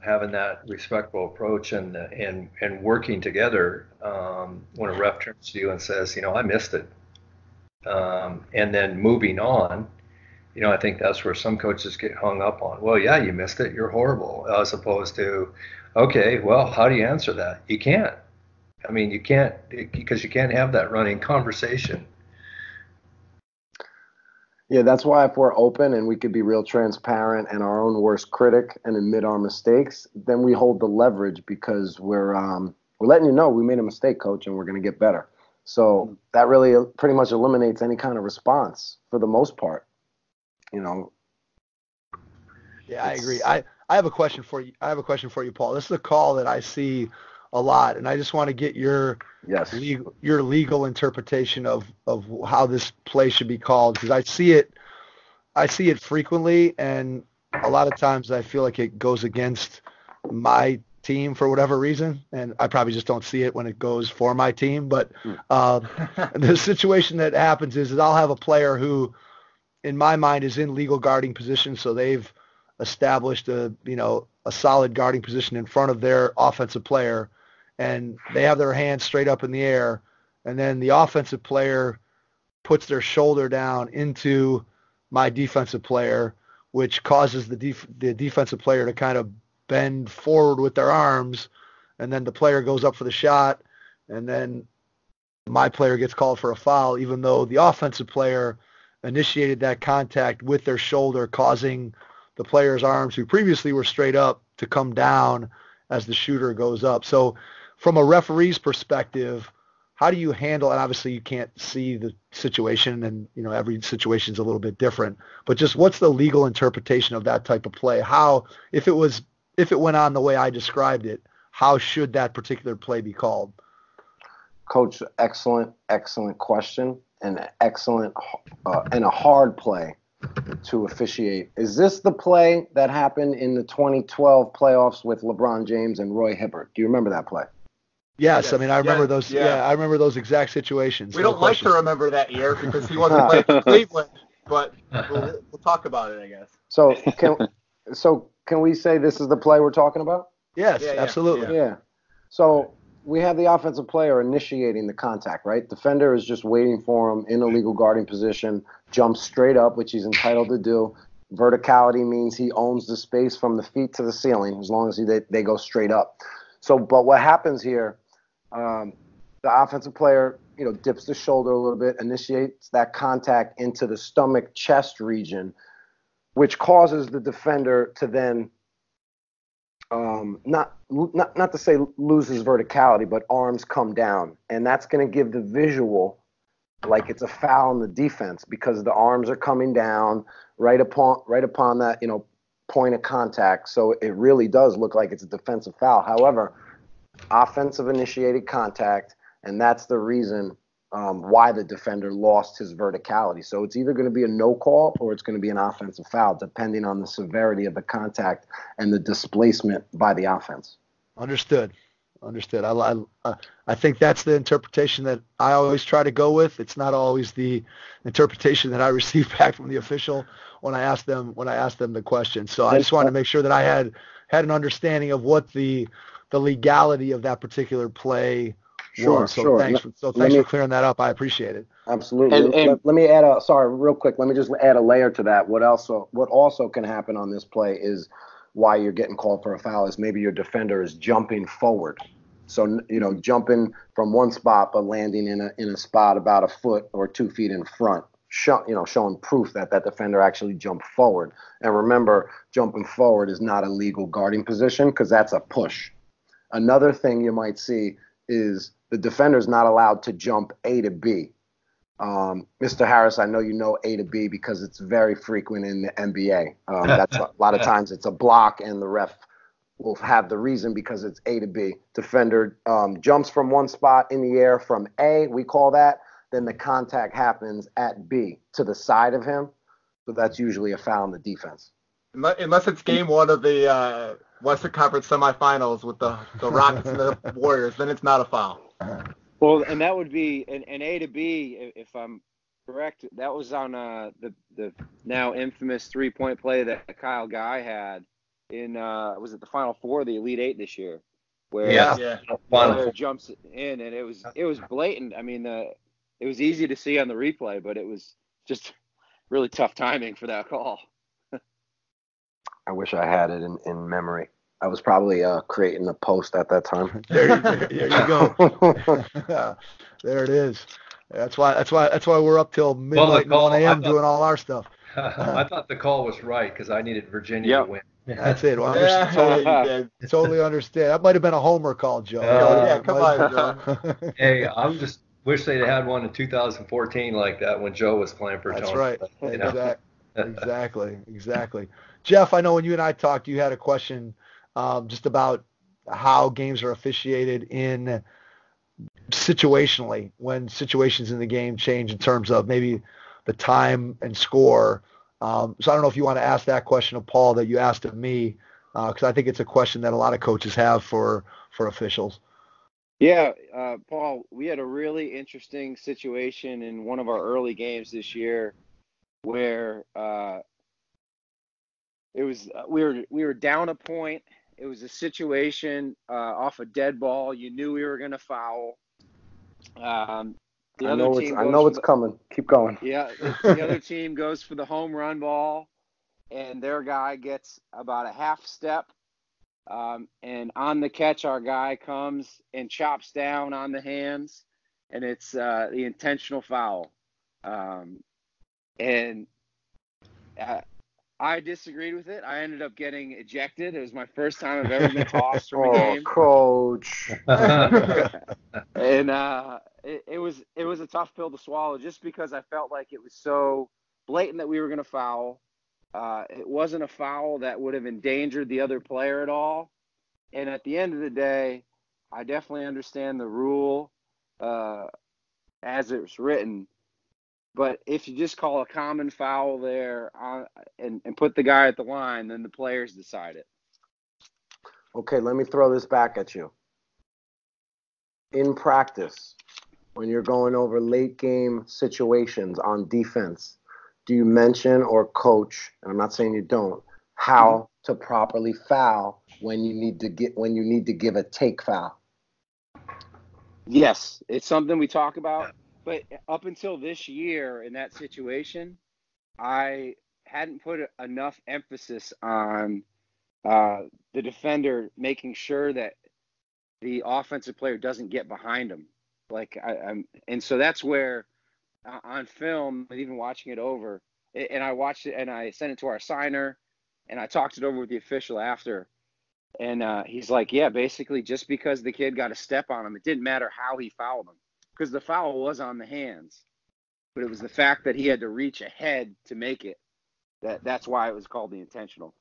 having that respectful approach and working together, when a ref turns to you and says, I missed it, and then moving on, I think that's where some coaches get hung up on. Well, yeah, you missed it. You're horrible. As opposed to, okay, well, how do you answer that? You can't. I mean, you can't, because you can't have that running conversation. Yeah, that's why if we're open and we could be real transparent and our own worst critic and admit our mistakes, then we hold the leverage because we're letting you know we made a mistake, coach, and we're going to get better. So that really pretty much eliminates any kind of response for the most part. Yeah, I agree. I have a question for you. Paul. This is a call that I see a lot, and I just want to get your legal interpretation of how this play should be called, because I see it frequently, and a lot of times I feel like it goes against my team for whatever reason, and I probably just don't see it when it goes for my team. But the situation that happens is I'll have a player who, in my mind, is in legal guarding position, so they've established a solid guarding position in front of their offensive player, and they have their hands straight up in the air, and then the offensive player puts their shoulder down into my defensive player, which causes the defensive player to kind of bend forward with their arms, and then the player goes up for the shot, and then my player gets called for a foul, even though the offensive player initiated that contact with their shoulder, causing the player's arms, who previously were straight up, to come down as the shooter goes up. So from a referee's perspective, how do you handle, and obviously you can't see the situation, and every situation is a little bit different, but just what's the legal interpretation of that type of play? How, if it went on the way I described it, how should that particular play be called? Coach, excellent question, and excellent and a hard play to officiate. Is this the play that happened in the 2012 playoffs with LeBron James and Roy Hibbert? Do you remember that play? Yes, I mean, I remember those. Yeah, I remember those exact situations. We don't like to remember that year because he wasn't playing for Cleveland, but we'll talk about it, I guess. So can we say this is the play we're talking about? Yes, absolutely. Yeah. So we have the offensive player initiating the contact, right? Defender is just waiting for him in a legal guarding position, jumps straight up, which he's entitled to do. Verticality means he owns the space from the feet to the ceiling as long as they go straight up. So, but what happens here, the offensive player, dips the shoulder a little bit, initiates that contact into the stomach chest region, which causes the defender to then not to say loses verticality, but arms come down, and that's going to give the visual like it's a foul in the defense because the arms are coming down right upon that point of contact. So it really does look like it's a defensive foul. However, offensive initiated contact, and that's the reason why the defender lost his verticality. So it's either going to be a no call or it's going to be an offensive foul, depending on the severity of the contact and the displacement by the offense. Understood. I think that's the interpretation that I always try to go with. It's not always the interpretation that I receive back from the official when I ask them the question. So I just wanted to make sure that I had an understanding of what the legality of that particular play was. So thanks for clearing that up. I appreciate it. Absolutely. And let me add real quick. Let me just add a layer to that. What also can happen on this play is why you're getting called for a foul is maybe your defender is jumping forward. So, jumping from one spot but landing in a spot about a foot or 2 feet in front, showing proof that defender actually jumped forward. And remember, jumping forward is not a legal guarding position because that's a push. Another thing you might see is the defender's not allowed to jump A to B. Mr. Harris, I know you know A to B because it's very frequent in the NBA. That's a lot of times it's a block and the ref will have the reason because it's A to B. Defender jumps from one spot in the air from A, we call that. Then the contact happens at B to the side of him. So that's usually a foul in the defense. Unless it's game one of the Western Conference semifinals with the Rockets and the Warriors, then it's not a foul. Well, and that would be an A to B, if I'm Correct. That was on the now infamous 3-point play that Kyle Guy had in was it the Final Four of the Elite Eight this year, where Yeah. the player jumps in, and it was blatant. I mean, it was easy to see on the replay, but it was just really tough timing for that call. I wish I had it in memory. I was probably creating a post at that time. There you go. There it is. That's why we're up till midnight and 1 a.m. doing all our stuff. I thought the call was right because I needed Virginia to win. That's it. Well, totally understand. That might have been a homer call, Joe. Yeah, come on, Joe. Hey, I'm just wish they'd had one in 2014 like that when Joe was playing for Tony. That's right. You know? Exactly. Jeff, I know when you and I talked, you had a question just about how games are officiated in situationally when situations in the game change in terms of maybe the time and score. So I don't know if you want to ask that question of Paul that you asked of me, because I think it's a question that a lot of coaches have for officials. Yeah, Paul, we had a really interesting situation in one of our early games this year where it was we were down a point. It was a situation off a dead ball. You knew we were going to foul. I know it's coming. Keep going. Yeah, the other team goes for the home run ball, and their guy gets about a half step. And on the catch, our guy comes and chops down on the hands, and it's the intentional foul. And I disagreed with it. I ended up getting ejected. It was my first time I've ever been tossed from a game. Coach. And it was a tough pill to swallow just because I felt like it was so blatant that we were going to foul. It wasn't a foul that would have endangered the other player at all. And at the end of the day, I definitely understand the rule as it's written. But if you just call a common foul there and put the guy at the line, then the players decide it. Okay, let me throw this back at you. In practice, when you're going over late game situations on defense, do you mention or coach, and I'm not saying you don't, how to properly foul when you need to give a take foul? Yes, it's something we talk about. But up until this year in that situation, I hadn't put enough emphasis on the defender making sure that the offensive player doesn't get behind him. And so that's where on film, even watching it over, and I watched it and I sent it to our signer, and I talked it over with the official after, and he's like, yeah, basically just because the kid got a step on him, it didn't matter how he fouled him. Because the foul was on the hands, but it was the fact that he had to reach ahead to make it. That's why it was called the intentional.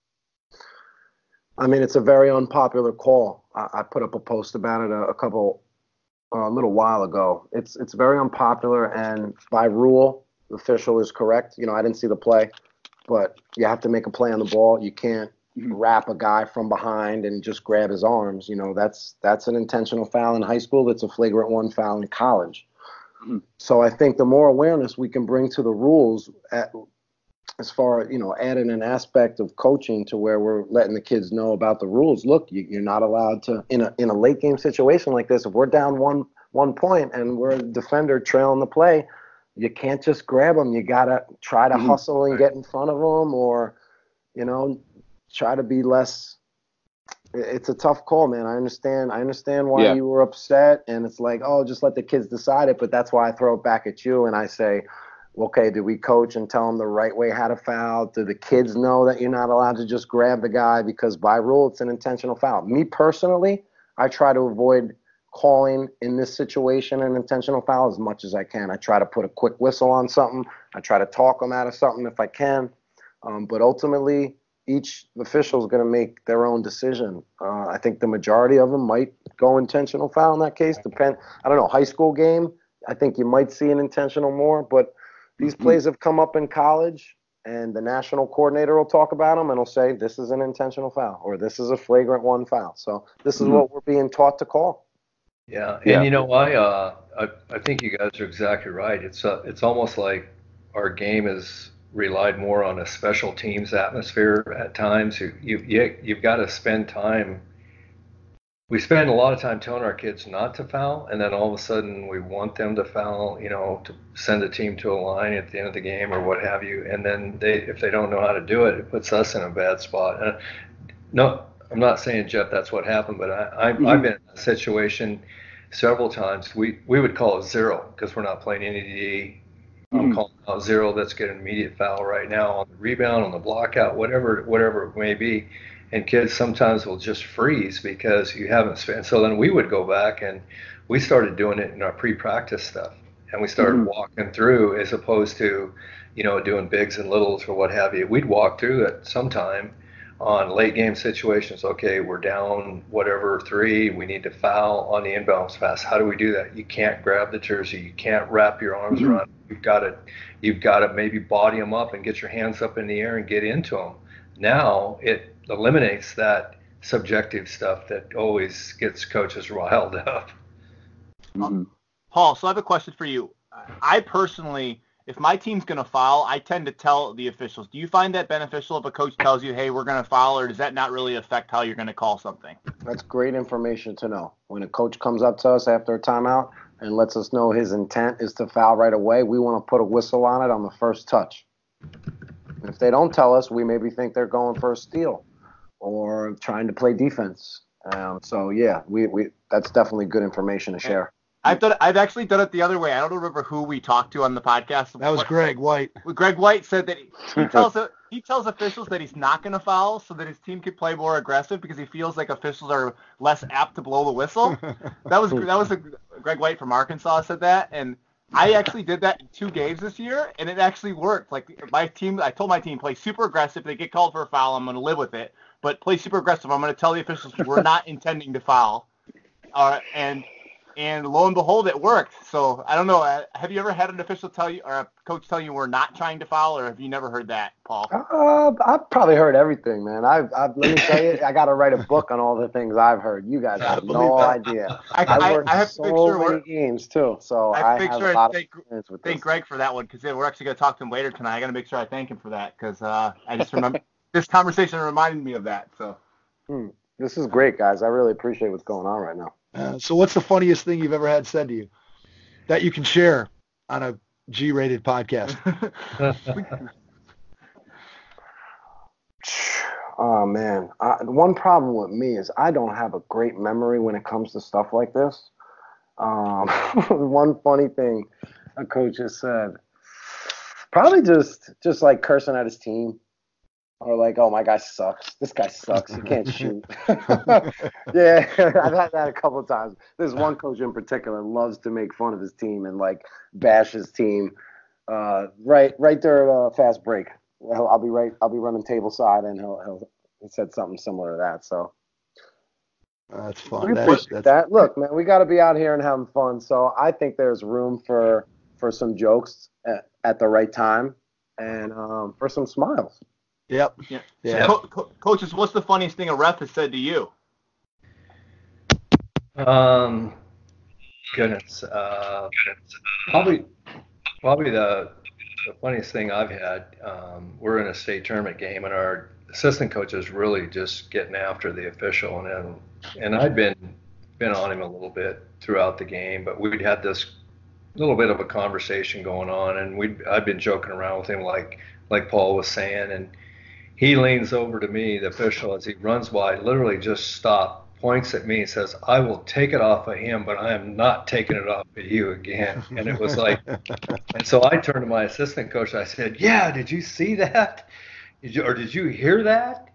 I mean, it's a very unpopular call. I put up a post about it a little while ago. It's very unpopular, and by rule, the official is correct. You know, I didn't see the play, but you have to make a play on the ball. You can't wrap a guy from behind and just grab his arms. You know, that's an intentional foul in high school. It's a flagrant one foul in college. So I think the more awareness we can bring to the rules as far as, you know, adding an aspect of coaching to where we're letting the kids know about the rules. Look, you're not allowed to, in a late game situation like this, if we're down one point and we're a defender trailing the play, you can't just grab them. You got to try to hustle and get in front of them, or, you know, try to be less. It's a tough call, man. I understand why you were upset, and it's like, oh, just let the kids decide it. But that's why I throw it back at you and I say, okay, do we coach and tell them the right way how to foul? Do the kids know that you're not allowed to just grab the guy because by rule it's an intentional foul? Me personally, I try to avoid calling in this situation an intentional foul as much as I can. I try to put a quick whistle on something. I try to talk them out of something if I can. But ultimately, each official is going to make their own decision. I think the majority of them might go intentional foul in that case. I don't know, high school game, I think you might see an intentional more, but these plays have come up in college, and the national coordinator will talk about them and will say, this is an intentional foul, or this is a flagrant one foul. So this is what we're being taught to call. Yeah, Yeah. and I think you guys are exactly right. It's almost like our game is relied more on a special teams atmosphere at times. You've got to spend time. We spend a lot of time telling our kids not to foul, and then all of a sudden we want them to foul, to send a team to a line at the end of the game or what have you. And then if they don't know how to do it, it puts us in a bad spot. No, I'm not saying, Jeff, that's what happened, but I've been in a situation several times. We would call it zero because we're not playing any D. I'm calling out zero. Let's get an immediate foul right now on the rebound, on the block out, whatever it may be. And kids sometimes will just freeze because you haven't spent. So then we would go back and we started doing it in our pre-practice stuff, and we started walking through as opposed to, doing bigs and littles or what have you. We'd walk through it sometime on late game situations. Okay, we're down whatever 3, we need to foul on the inbounds pass. How do we do that? You can't grab the jersey, you can't wrap your arms around it. You've got to maybe body them up and get your hands up in the air and get into them. Now it eliminates that subjective stuff that always gets coaches riled up. Paul, so I have a question for you. I personally, if my team's going to foul, I tend to tell the officials. Do you find that beneficial if a coach tells you, hey, we're going to foul, or does that not really affect how you're going to call something? That's great information to know. When a coach comes up to us after a timeout and lets us know his intent is to foul right away, we want to put a whistle on it on the first touch. And if they don't tell us, we maybe think they're going for a steal or trying to play defense. So yeah, we that's definitely good information to share. I've actually done it the other way. I don't remember who we talked to on the podcast. That was Greg White. Greg White said that he tells officials that he's not going to foul so that his team could play more aggressive because he feels like officials are less apt to blow the whistle. That was Greg White from Arkansas said that, and I actually did that in 2 games this year, and it actually worked. Like I told my team, play super aggressive. If they get called for a foul, I'm going to live with it. But play super aggressive. I'm going to tell the officials we're not intending to foul. And lo and behold, it worked. So I don't know. Have you ever had an official tell you or a coach tell you we're not trying to foul, or have you never heard that, Paul? I've probably heard everything, man. Let me tell you, I got to write a book on all the things I've heard. You guys have no idea. I worked so many games too, so I have a lot of experience with this. Thank Greg for that one because we're actually going to talk to him later tonight. I got to make sure I thank him for that because I just remember this conversation reminded me of that. So this is great, guys. I really appreciate what's going on right now. So what's the funniest thing you've ever had said to you that you can share on a G-rated podcast? Oh, man. One problem with me is I don't have a great memory when it comes to stuff like this. One funny thing a coach has said, probably just like cursing at his team. Or like, oh, my guy sucks. This guy sucks. He can't shoot. Yeah, I've had that a couple of times. There's one coach in particular loves to make fun of his team and like bash his team. Right there at a fast break. I'll be running table side, and he said something similar to that. So that's fun. We appreciate that. Look, man, we got to be out here and having fun. So I think there's room for some jokes at the right time and for some smiles. Yep. Yeah. So, coaches, what's the funniest thing a ref has said to you? Goodness. Probably the funniest thing I've had. We're in a state tournament game, and our assistant coach is really just getting after the official, and I'd been on him a little bit throughout the game, but we'd had this little bit of a conversation going on, and I'd been joking around with him like Paul was saying, and he leans over to me, the official, as he runs by, literally just stopped, points at me and says, I will take it off of him, but I am not taking it off of you again. And it was like, and so I turned to my assistant coach. I said, yeah, did you see that? Did you hear that?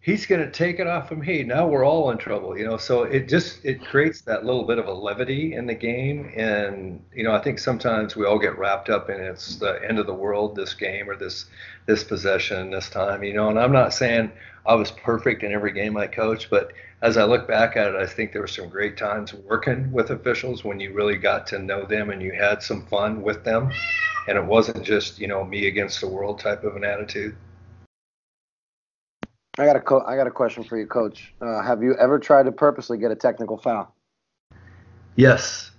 He's going to take it off of me. Now we're all in trouble, So it creates that little bit of a levity in the game. And, I think sometimes we all get wrapped up in it's the end of the world, this game or this possession, this time, and I'm not saying I was perfect in every game I coached, but as I look back at it, I think there were some great times working with officials when you really got to know them and you had some fun with them. And it wasn't just, me against the world type of an attitude. I got a question for you, Coach. Have you ever tried to purposely get a technical foul? Yes.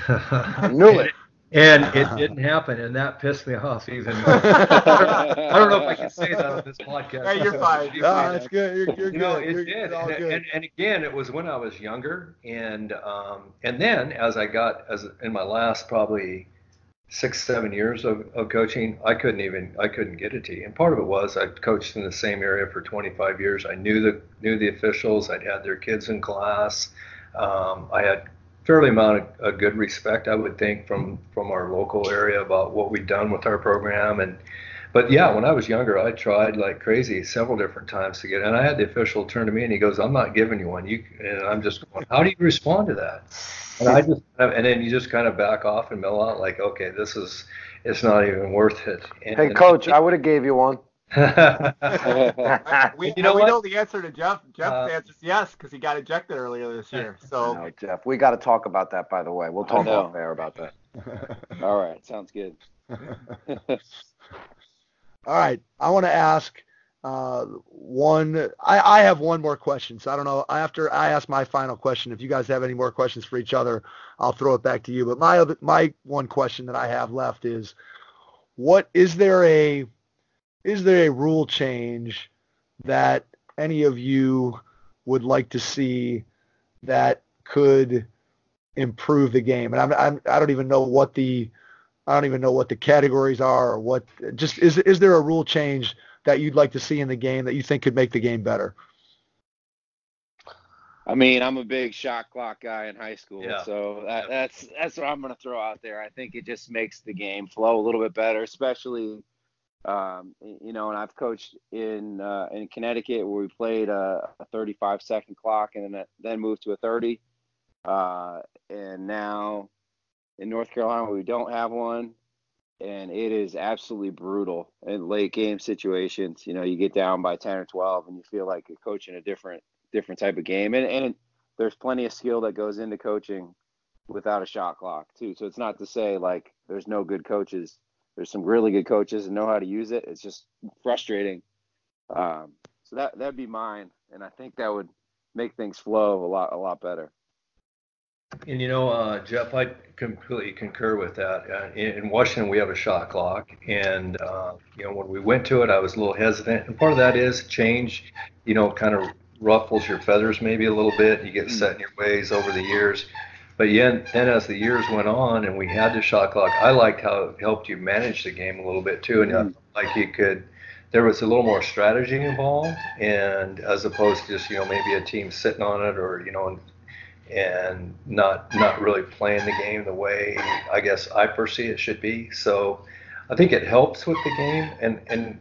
I knew it. And it didn't happen, and that pissed me off even more. I don't know if I can say that on this podcast. Hey, you're fine. You're No, fine. that's good. You're You know, good. it You're did, all good. and again, it was when I was younger, and then as in my last probably 6, 7 years of coaching, I couldn't get a tee, and part of it was I coached in the same area for 25 years. I knew the officials. I'd had their kids in class. I had fairly amount of good respect, I would think, from our local area about what we'd done with our program. But yeah, when I was younger, I tried like crazy several different times to get, and I had the official turn to me and he goes, "I'm not giving you one." And I'm just going, "How do you respond to that?" And then you just kind of back off and mill out like, "Okay, it's not even worth it." Hey, Coach, I would have gave you one. We You know we what? know the answer to Jeff. Jeff's answer is yes, because he got ejected earlier this year. So No, Jeff, we got to talk about that, by the way. We'll talk off air about that. All right, sounds good. All right. I want to ask one. I have one more question. So I don't know. After I ask my final question, if you guys have any more questions for each other, I'll throw it back to you. But my one question that I have left is, is there a rule change that any of you would like to see that could improve the game? And I don't even know what the categories are, or what. Just is there a rule change that you'd like to see in the game that you think could make the game better? I mean, I'm a big shot clock guy in high school, Yeah. so that's what I'm going to throw out there. I think it just makes the game flow a little bit better, especially, and I've coached in Connecticut where we played a 35-second clock and then moved to a 30, and now in North Carolina where we don't have one, and it is absolutely brutal in late game situations. You get down by 10 or 12 and you feel like you're coaching a different type of game. And there's plenty of skill that goes into coaching without a shot clock too. So it's not to say like there's no good coaches. There's some really good coaches and know how to use it. It's just frustrating. So that'd be mine. And I think that would make things flow a lot better. And Jeff, I completely concur with that. In Washington, we have a shot clock, and when we went to it, I was a little hesitant. And part of that is change, kind of ruffles your feathers maybe a little bit. You get set in your ways over the years. But then as the years went on, and we had the shot clock, I liked how it helped you manage the game a little bit too, and like there was a little more strategy involved, and as opposed to just maybe a team sitting on it or and not really playing the game the way I guess I foresee it should be. So I think it helps with the game, and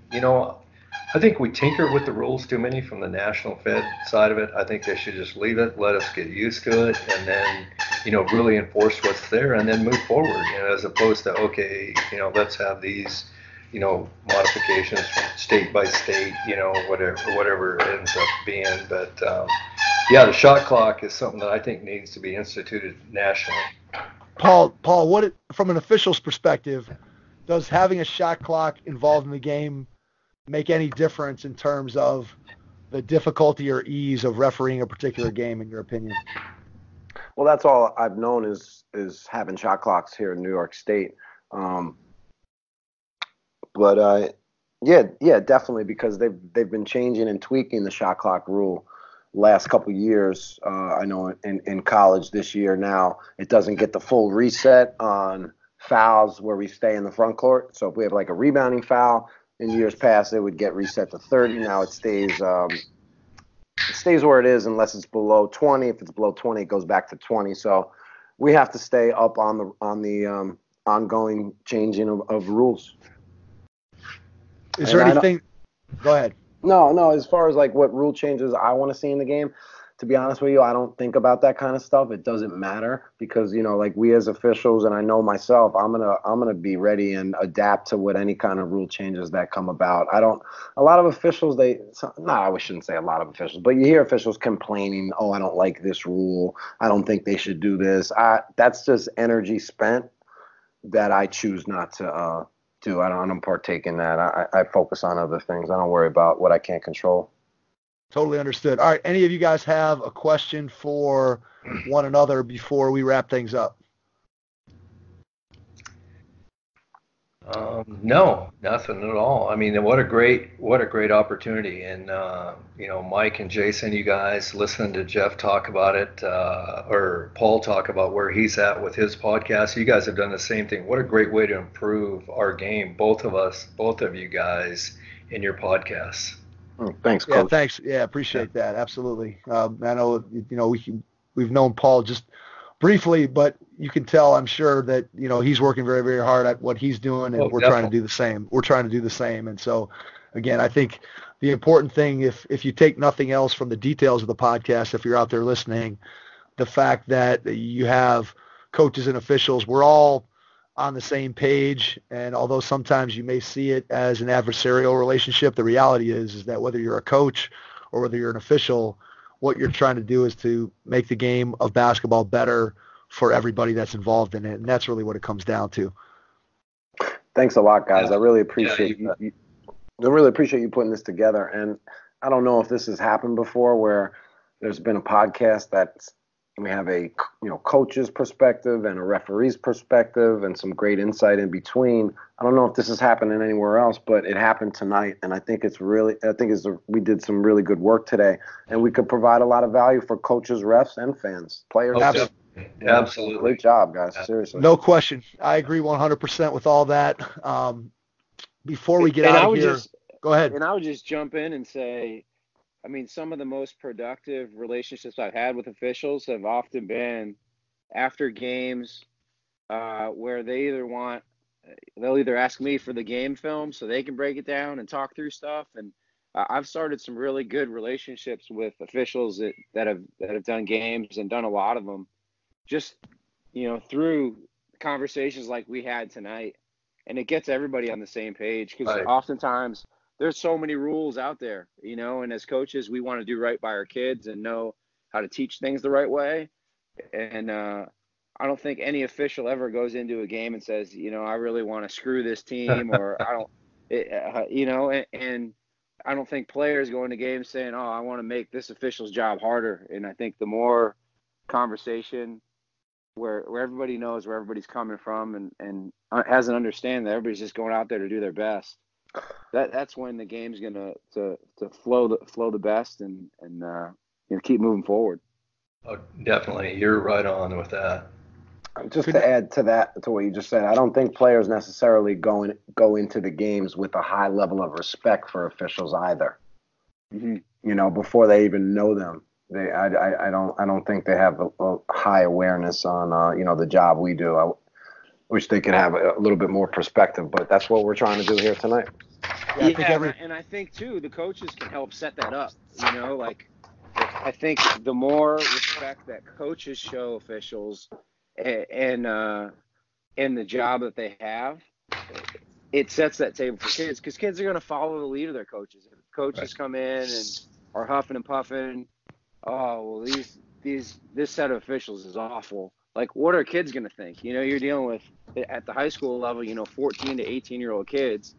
I think we tinker with the rules too many from the National Fed side of it. I think they should just leave it, let us get used to it, and then really enforce what's there and then move forward, as opposed to let's have these modifications from state by state, whatever it ends up being. But the shot clock is something that I think needs to be instituted nationally. Paul, from an official's perspective, does having a shot clock involved in the game make any difference in terms of the difficulty or ease of refereeing a particular game, in your opinion? Well, that's all I've known is having shot clocks here in New York State. But definitely, because they've been changing and tweaking the shot clock rule last couple of years. I know in college this year now, it doesn't get the full reset on fouls where we stay in the front court. So if we have like a rebounding foul, in years past it would get reset to 30. Now it stays where it is unless it's below 20. If it's below 20, it goes back to 20. So we have to stay up on the ongoing changing of rules. Is there anything? Go ahead. No. As far as like what rule changes I want to see in the game, to be honest with you, I don't think about that kind of stuff. It doesn't matter because like we as officials, and I know myself, I'm gonna be ready and adapt to what any kind of rule changes that come about. A lot of officials, I shouldn't say a lot of officials, but you hear officials complaining, "Oh, I don't like this rule. I don't think they should do this." That's just energy spent that I choose not to do. I don't partake in that. I focus on other things. I don't worry about what I can't control. Totally understood. All right. Any of you guys have a question for one another before we wrap things up? No, nothing at all. I mean, what a great opportunity. And, Mike and Jason, you guys listening to Jeff talk about it, or Paul talk about where he's at with his podcast. You guys have done the same thing. What a great way to improve our game, both of you guys in your podcasts. Oh, thanks, Yeah, Coach. thanks. Yeah, appreciate that. Absolutely. I know, we've known Paul just briefly, but you can tell, I'm sure, that, he's working very, very hard at what he's doing, and we're trying to do the same. We're trying to do the same. And so, again, I think the important thing, if you take nothing else from the details of the podcast, if you're out there listening, the fact that you have coaches and officials, we're all on the same page. And although sometimes you may see it as an adversarial relationship, the reality is that whether you're a coach or whether you're an official, what you're trying to do is to make the game of basketball better for everybody that's involved in it. And that's really what it comes down to. Thanks a lot, guys. I really appreciate you. I really appreciate you putting this together. And I don't know if this has happened before, where there's been a podcast that's, we have a coach's perspective and a referee's perspective and some great insight in between. I don't know if this is happening anywhere else, but it happened tonight, and I think we did some really good work today, and we could provide a lot of value for coaches, refs, and fans, players. Absolutely. Great job, guys. Seriously. No question. I agree 100% with all that. Before we get out of here, go ahead. And I would just jump in and say, I mean, some of the most productive relationships I've had with officials have often been after games, where they'll either ask me for the game film so they can break it down and talk through stuff. And I've started some really good relationships with officials that have done games and done a lot of them just, through conversations like we had tonight. And it gets everybody on the same page, because oftentimes there's so many rules out there, and as coaches, we want to do right by our kids and know how to teach things the right way. And I don't think any official ever goes into a game and says, I really want to screw this team, or and I don't think players go into games saying, oh, I want to make this official's job harder. And I think the more conversation where everybody knows where everybody's coming from and has an understanding that everybody's just going out there to do their best, that's when the game's gonna to flow the best and keep moving forward. Oh, definitely, you're right on with that. Just to add to that, to what you just said, I don't think players necessarily go into the games with a high level of respect for officials either. Mm-hmm. Before they even know them, I don't think they have a high awareness on the job we do. I wish they could have a little bit more perspective, but that's what we're trying to do here tonight. And I think too, the coaches can help set that up. I think the more respect that coaches show officials and the job that they have, it sets that table for kids, because kids are going to follow the lead of their coaches. If coaches come in and are huffing and puffing, oh, well, this set of officials is awful. Like, what are kids going to think? You're dealing with, at the high school level, 14 to 18-year-old kids.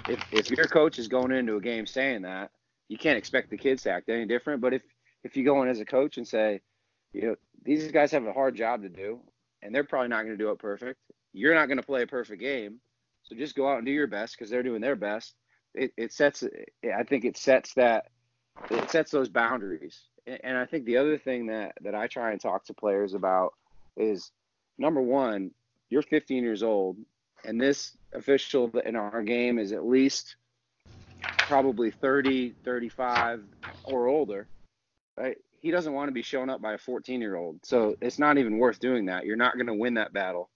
If your coach is going into a game saying that, you can't expect the kids to act any different. But if you go in as a coach and say, these guys have a hard job to do, and they're probably not going to do it perfect. You're not going to play a perfect game, so just go out and do your best because they're doing their best. It sets those boundaries. And I think the other thing that I try and talk to players about is, number one, you're 15 years old, and this official in our game is at least probably 30, 35 or older, right? He doesn't want to be shown up by a 14-year-old. So it's not even worth doing that. You're not going to win that battle.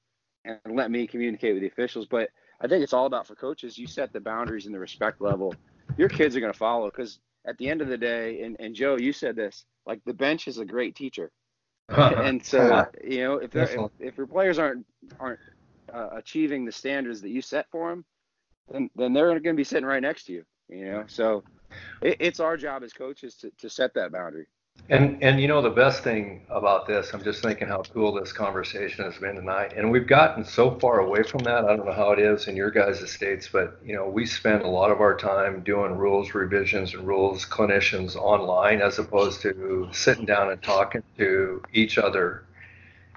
And let me communicate with the officials. But I think it's all about, for coaches, you set the boundaries and the respect level. Your kids are going to follow, because at the end of the day, and Joe, you said this, like, the bench is a great teacher. And so, if your players aren't achieving the standards that you set for them, then they're going to be sitting right next to you. So it's our job as coaches to set that boundary. And you know, the best thing about this, I'm just thinking how cool this conversation has been tonight. And we've gotten so far away from that. I don't know how it is in your guys' states, but you know, we spend a lot of our time doing rules revisions and rules clinicians online as opposed to sitting down and talking to each other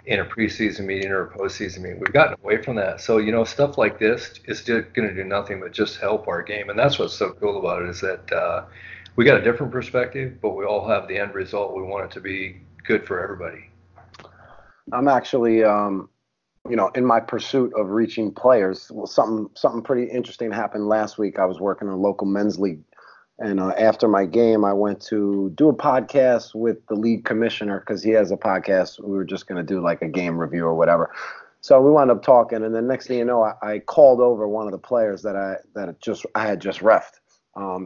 in a preseason meeting or a postseason meeting. We've gotten away from that. So, you know, stuff like this is going to do nothing but just help our game. And that's what's so cool about it is that we got a different perspective, but we all have the end result. We want it to be good for everybody. I'm actually, you know, in my pursuit of reaching players, well, something pretty interesting happened last week. I was working in a local men's league. And after my game, I went to do a podcast with the league commissioner because he has a podcast. We were just going to do like a game review or whatever. So we wound up talking, and then next thing you know, I called over one of the players that I had just reffed.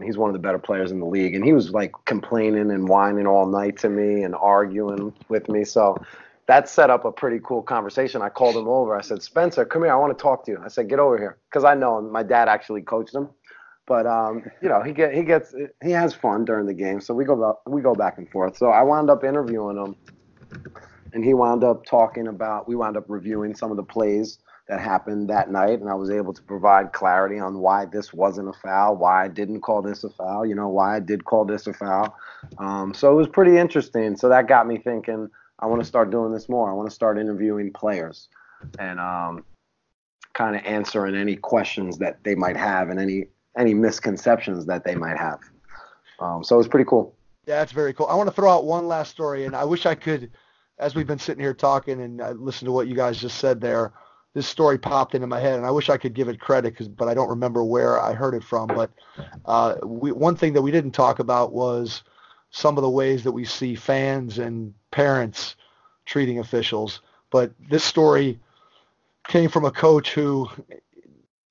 He's one of the better players in the league, and he was like complaining and whining all night to me and arguing with me. So that set up a pretty cool conversation. I called him over. I said, "Spencer, come here. I want to talk to you." I said, "Get over here," because I know him. My dad actually coached him. But you know, he has fun during the game, so we go back and forth. So I wound up interviewing him, and we wound up reviewing some of the plays that happened that night, and I was able to provide clarity on why this wasn't a foul, why I didn't call this a foul, you know, why I did call this a foul. So it was pretty interesting. So that got me thinking, I want to start doing this more. I want to start interviewing players and kind of answering any questions that they might have and any misconceptions that they might have. So it's pretty cool. Yeah, that's very cool. I want to throw out one last story, and I wish I could, as we've been sitting here talking and I listened to what you guys just said there, this story popped into my head, and I wish I could give it credit, but I don't remember where I heard it from. But one thing that we didn't talk about was some of the ways that we see fans and parents treating officials. But this story came from a coach who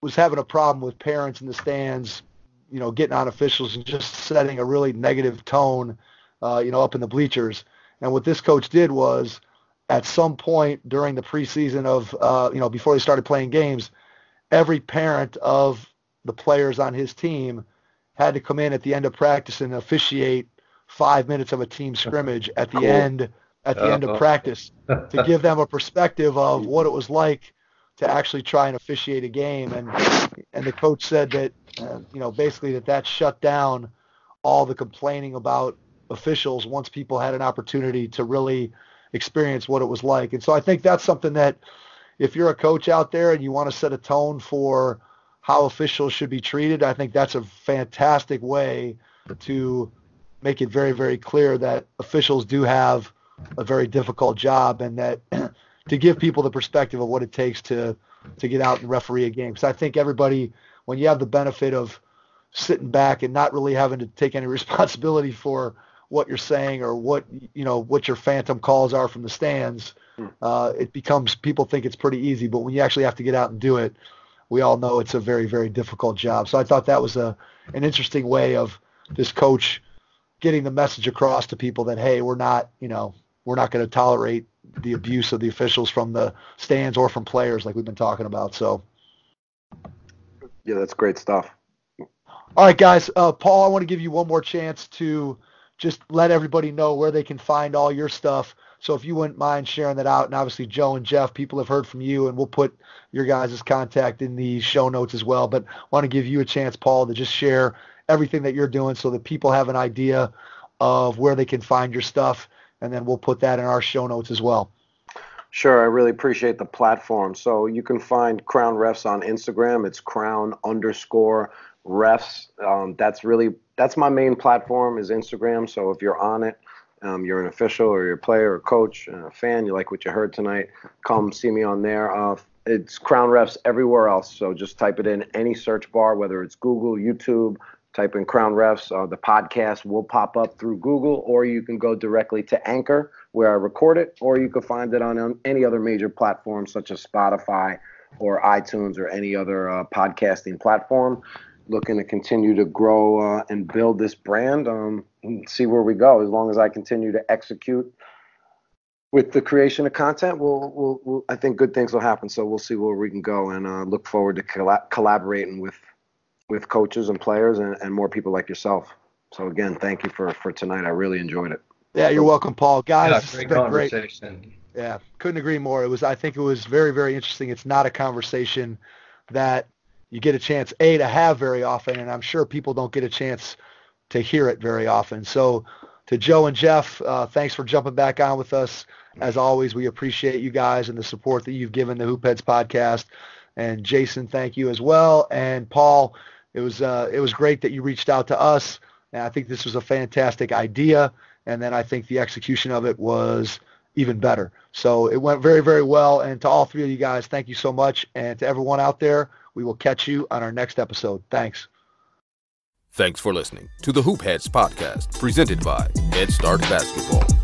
was having a problem with parents in the stands, you know, getting on officials and just setting a really negative tone, you know, up in the bleachers. And what this coach did was, at some point during the preseason of, you know, before they started playing games, every parent of the players on his team had to come in at the end of practice and officiate 5 minutes of a team scrimmage at the end of practice to give them a perspective of what it was like to actually try and officiate a game. And the coach said that, you know, basically that shut down all the complaining about officials once people had an opportunity to really experience what it was like. And so I think that's something that if you're a coach out there and you want to set a tone for how officials should be treated, I think that's a fantastic way to make it very, very clear that officials do have a very difficult job, and that to give people the perspective of what it takes to get out and referee a game. So I think everybody, when you have the benefit of sitting back and not really having to take any responsibility for what you're saying or what your phantom calls are from the stands, it becomes, people think it's pretty easy, but when you actually have to get out and do it, we all know it's a very, very difficult job. So I thought that was an interesting way of this coach getting the message across to people that, hey, we're not going to tolerate the abuse of the officials from the stands or from players like we've been talking about. So, yeah, that's great stuff. All right, guys. Paul, I want to give you one more chance to just let everybody know where they can find all your stuff. So if you wouldn't mind sharing that out, and obviously Joe and Jeff, people have heard from you, and we'll put your guys' contact in the show notes as well. But I want to give you a chance, Paul, to just share everything that you're doing so that people have an idea of where they can find your stuff, and then we'll put that in our show notes as well. Sure. I really appreciate the platform. So you can find Crown Refs on Instagram. It's crown_refs. That's my main platform is Instagram. So if you're on it, you're an official or you're a player or coach, a fan, you like what you heard tonight, come see me on there. It's Crown Refs everywhere else. So just type it in any search bar, whether it's Google, YouTube, type in Crown Refs. The podcast will pop up through Google, or you can go directly to Anchor where I record it, or you can find it on any other major platform such as Spotify or iTunes or any other podcasting platform. Looking to continue to grow and build this brand, and see where we go. As long as I continue to execute with the creation of content, we'll I think good things will happen. So we'll see where we can go, and look forward to collaborating with coaches and players and more people like yourself. So again, thank you for tonight. I really enjoyed it. Yeah, you're welcome, Paul. Guys, Yeah, this has great been great. conversation. Yeah, couldn't agree more. I think it was very, very interesting. It's not a conversation that you get a chance, to have very often, and I'm sure people don't get a chance to hear it very often. So to Joe and Jeff, thanks for jumping back on with us. As always, we appreciate you guys and the support that you've given the Hoopheads podcast. And Jason, thank you as well. And Paul, it was great that you reached out to us. And I think this was a fantastic idea. And then I think the execution of it was even better. So it went very, very well. And to all three of you guys, thank you so much. And to everyone out there, we will catch you on our next episode. Thanks. Thanks for listening to the Hoopheads podcast, presented by Head Start Basketball.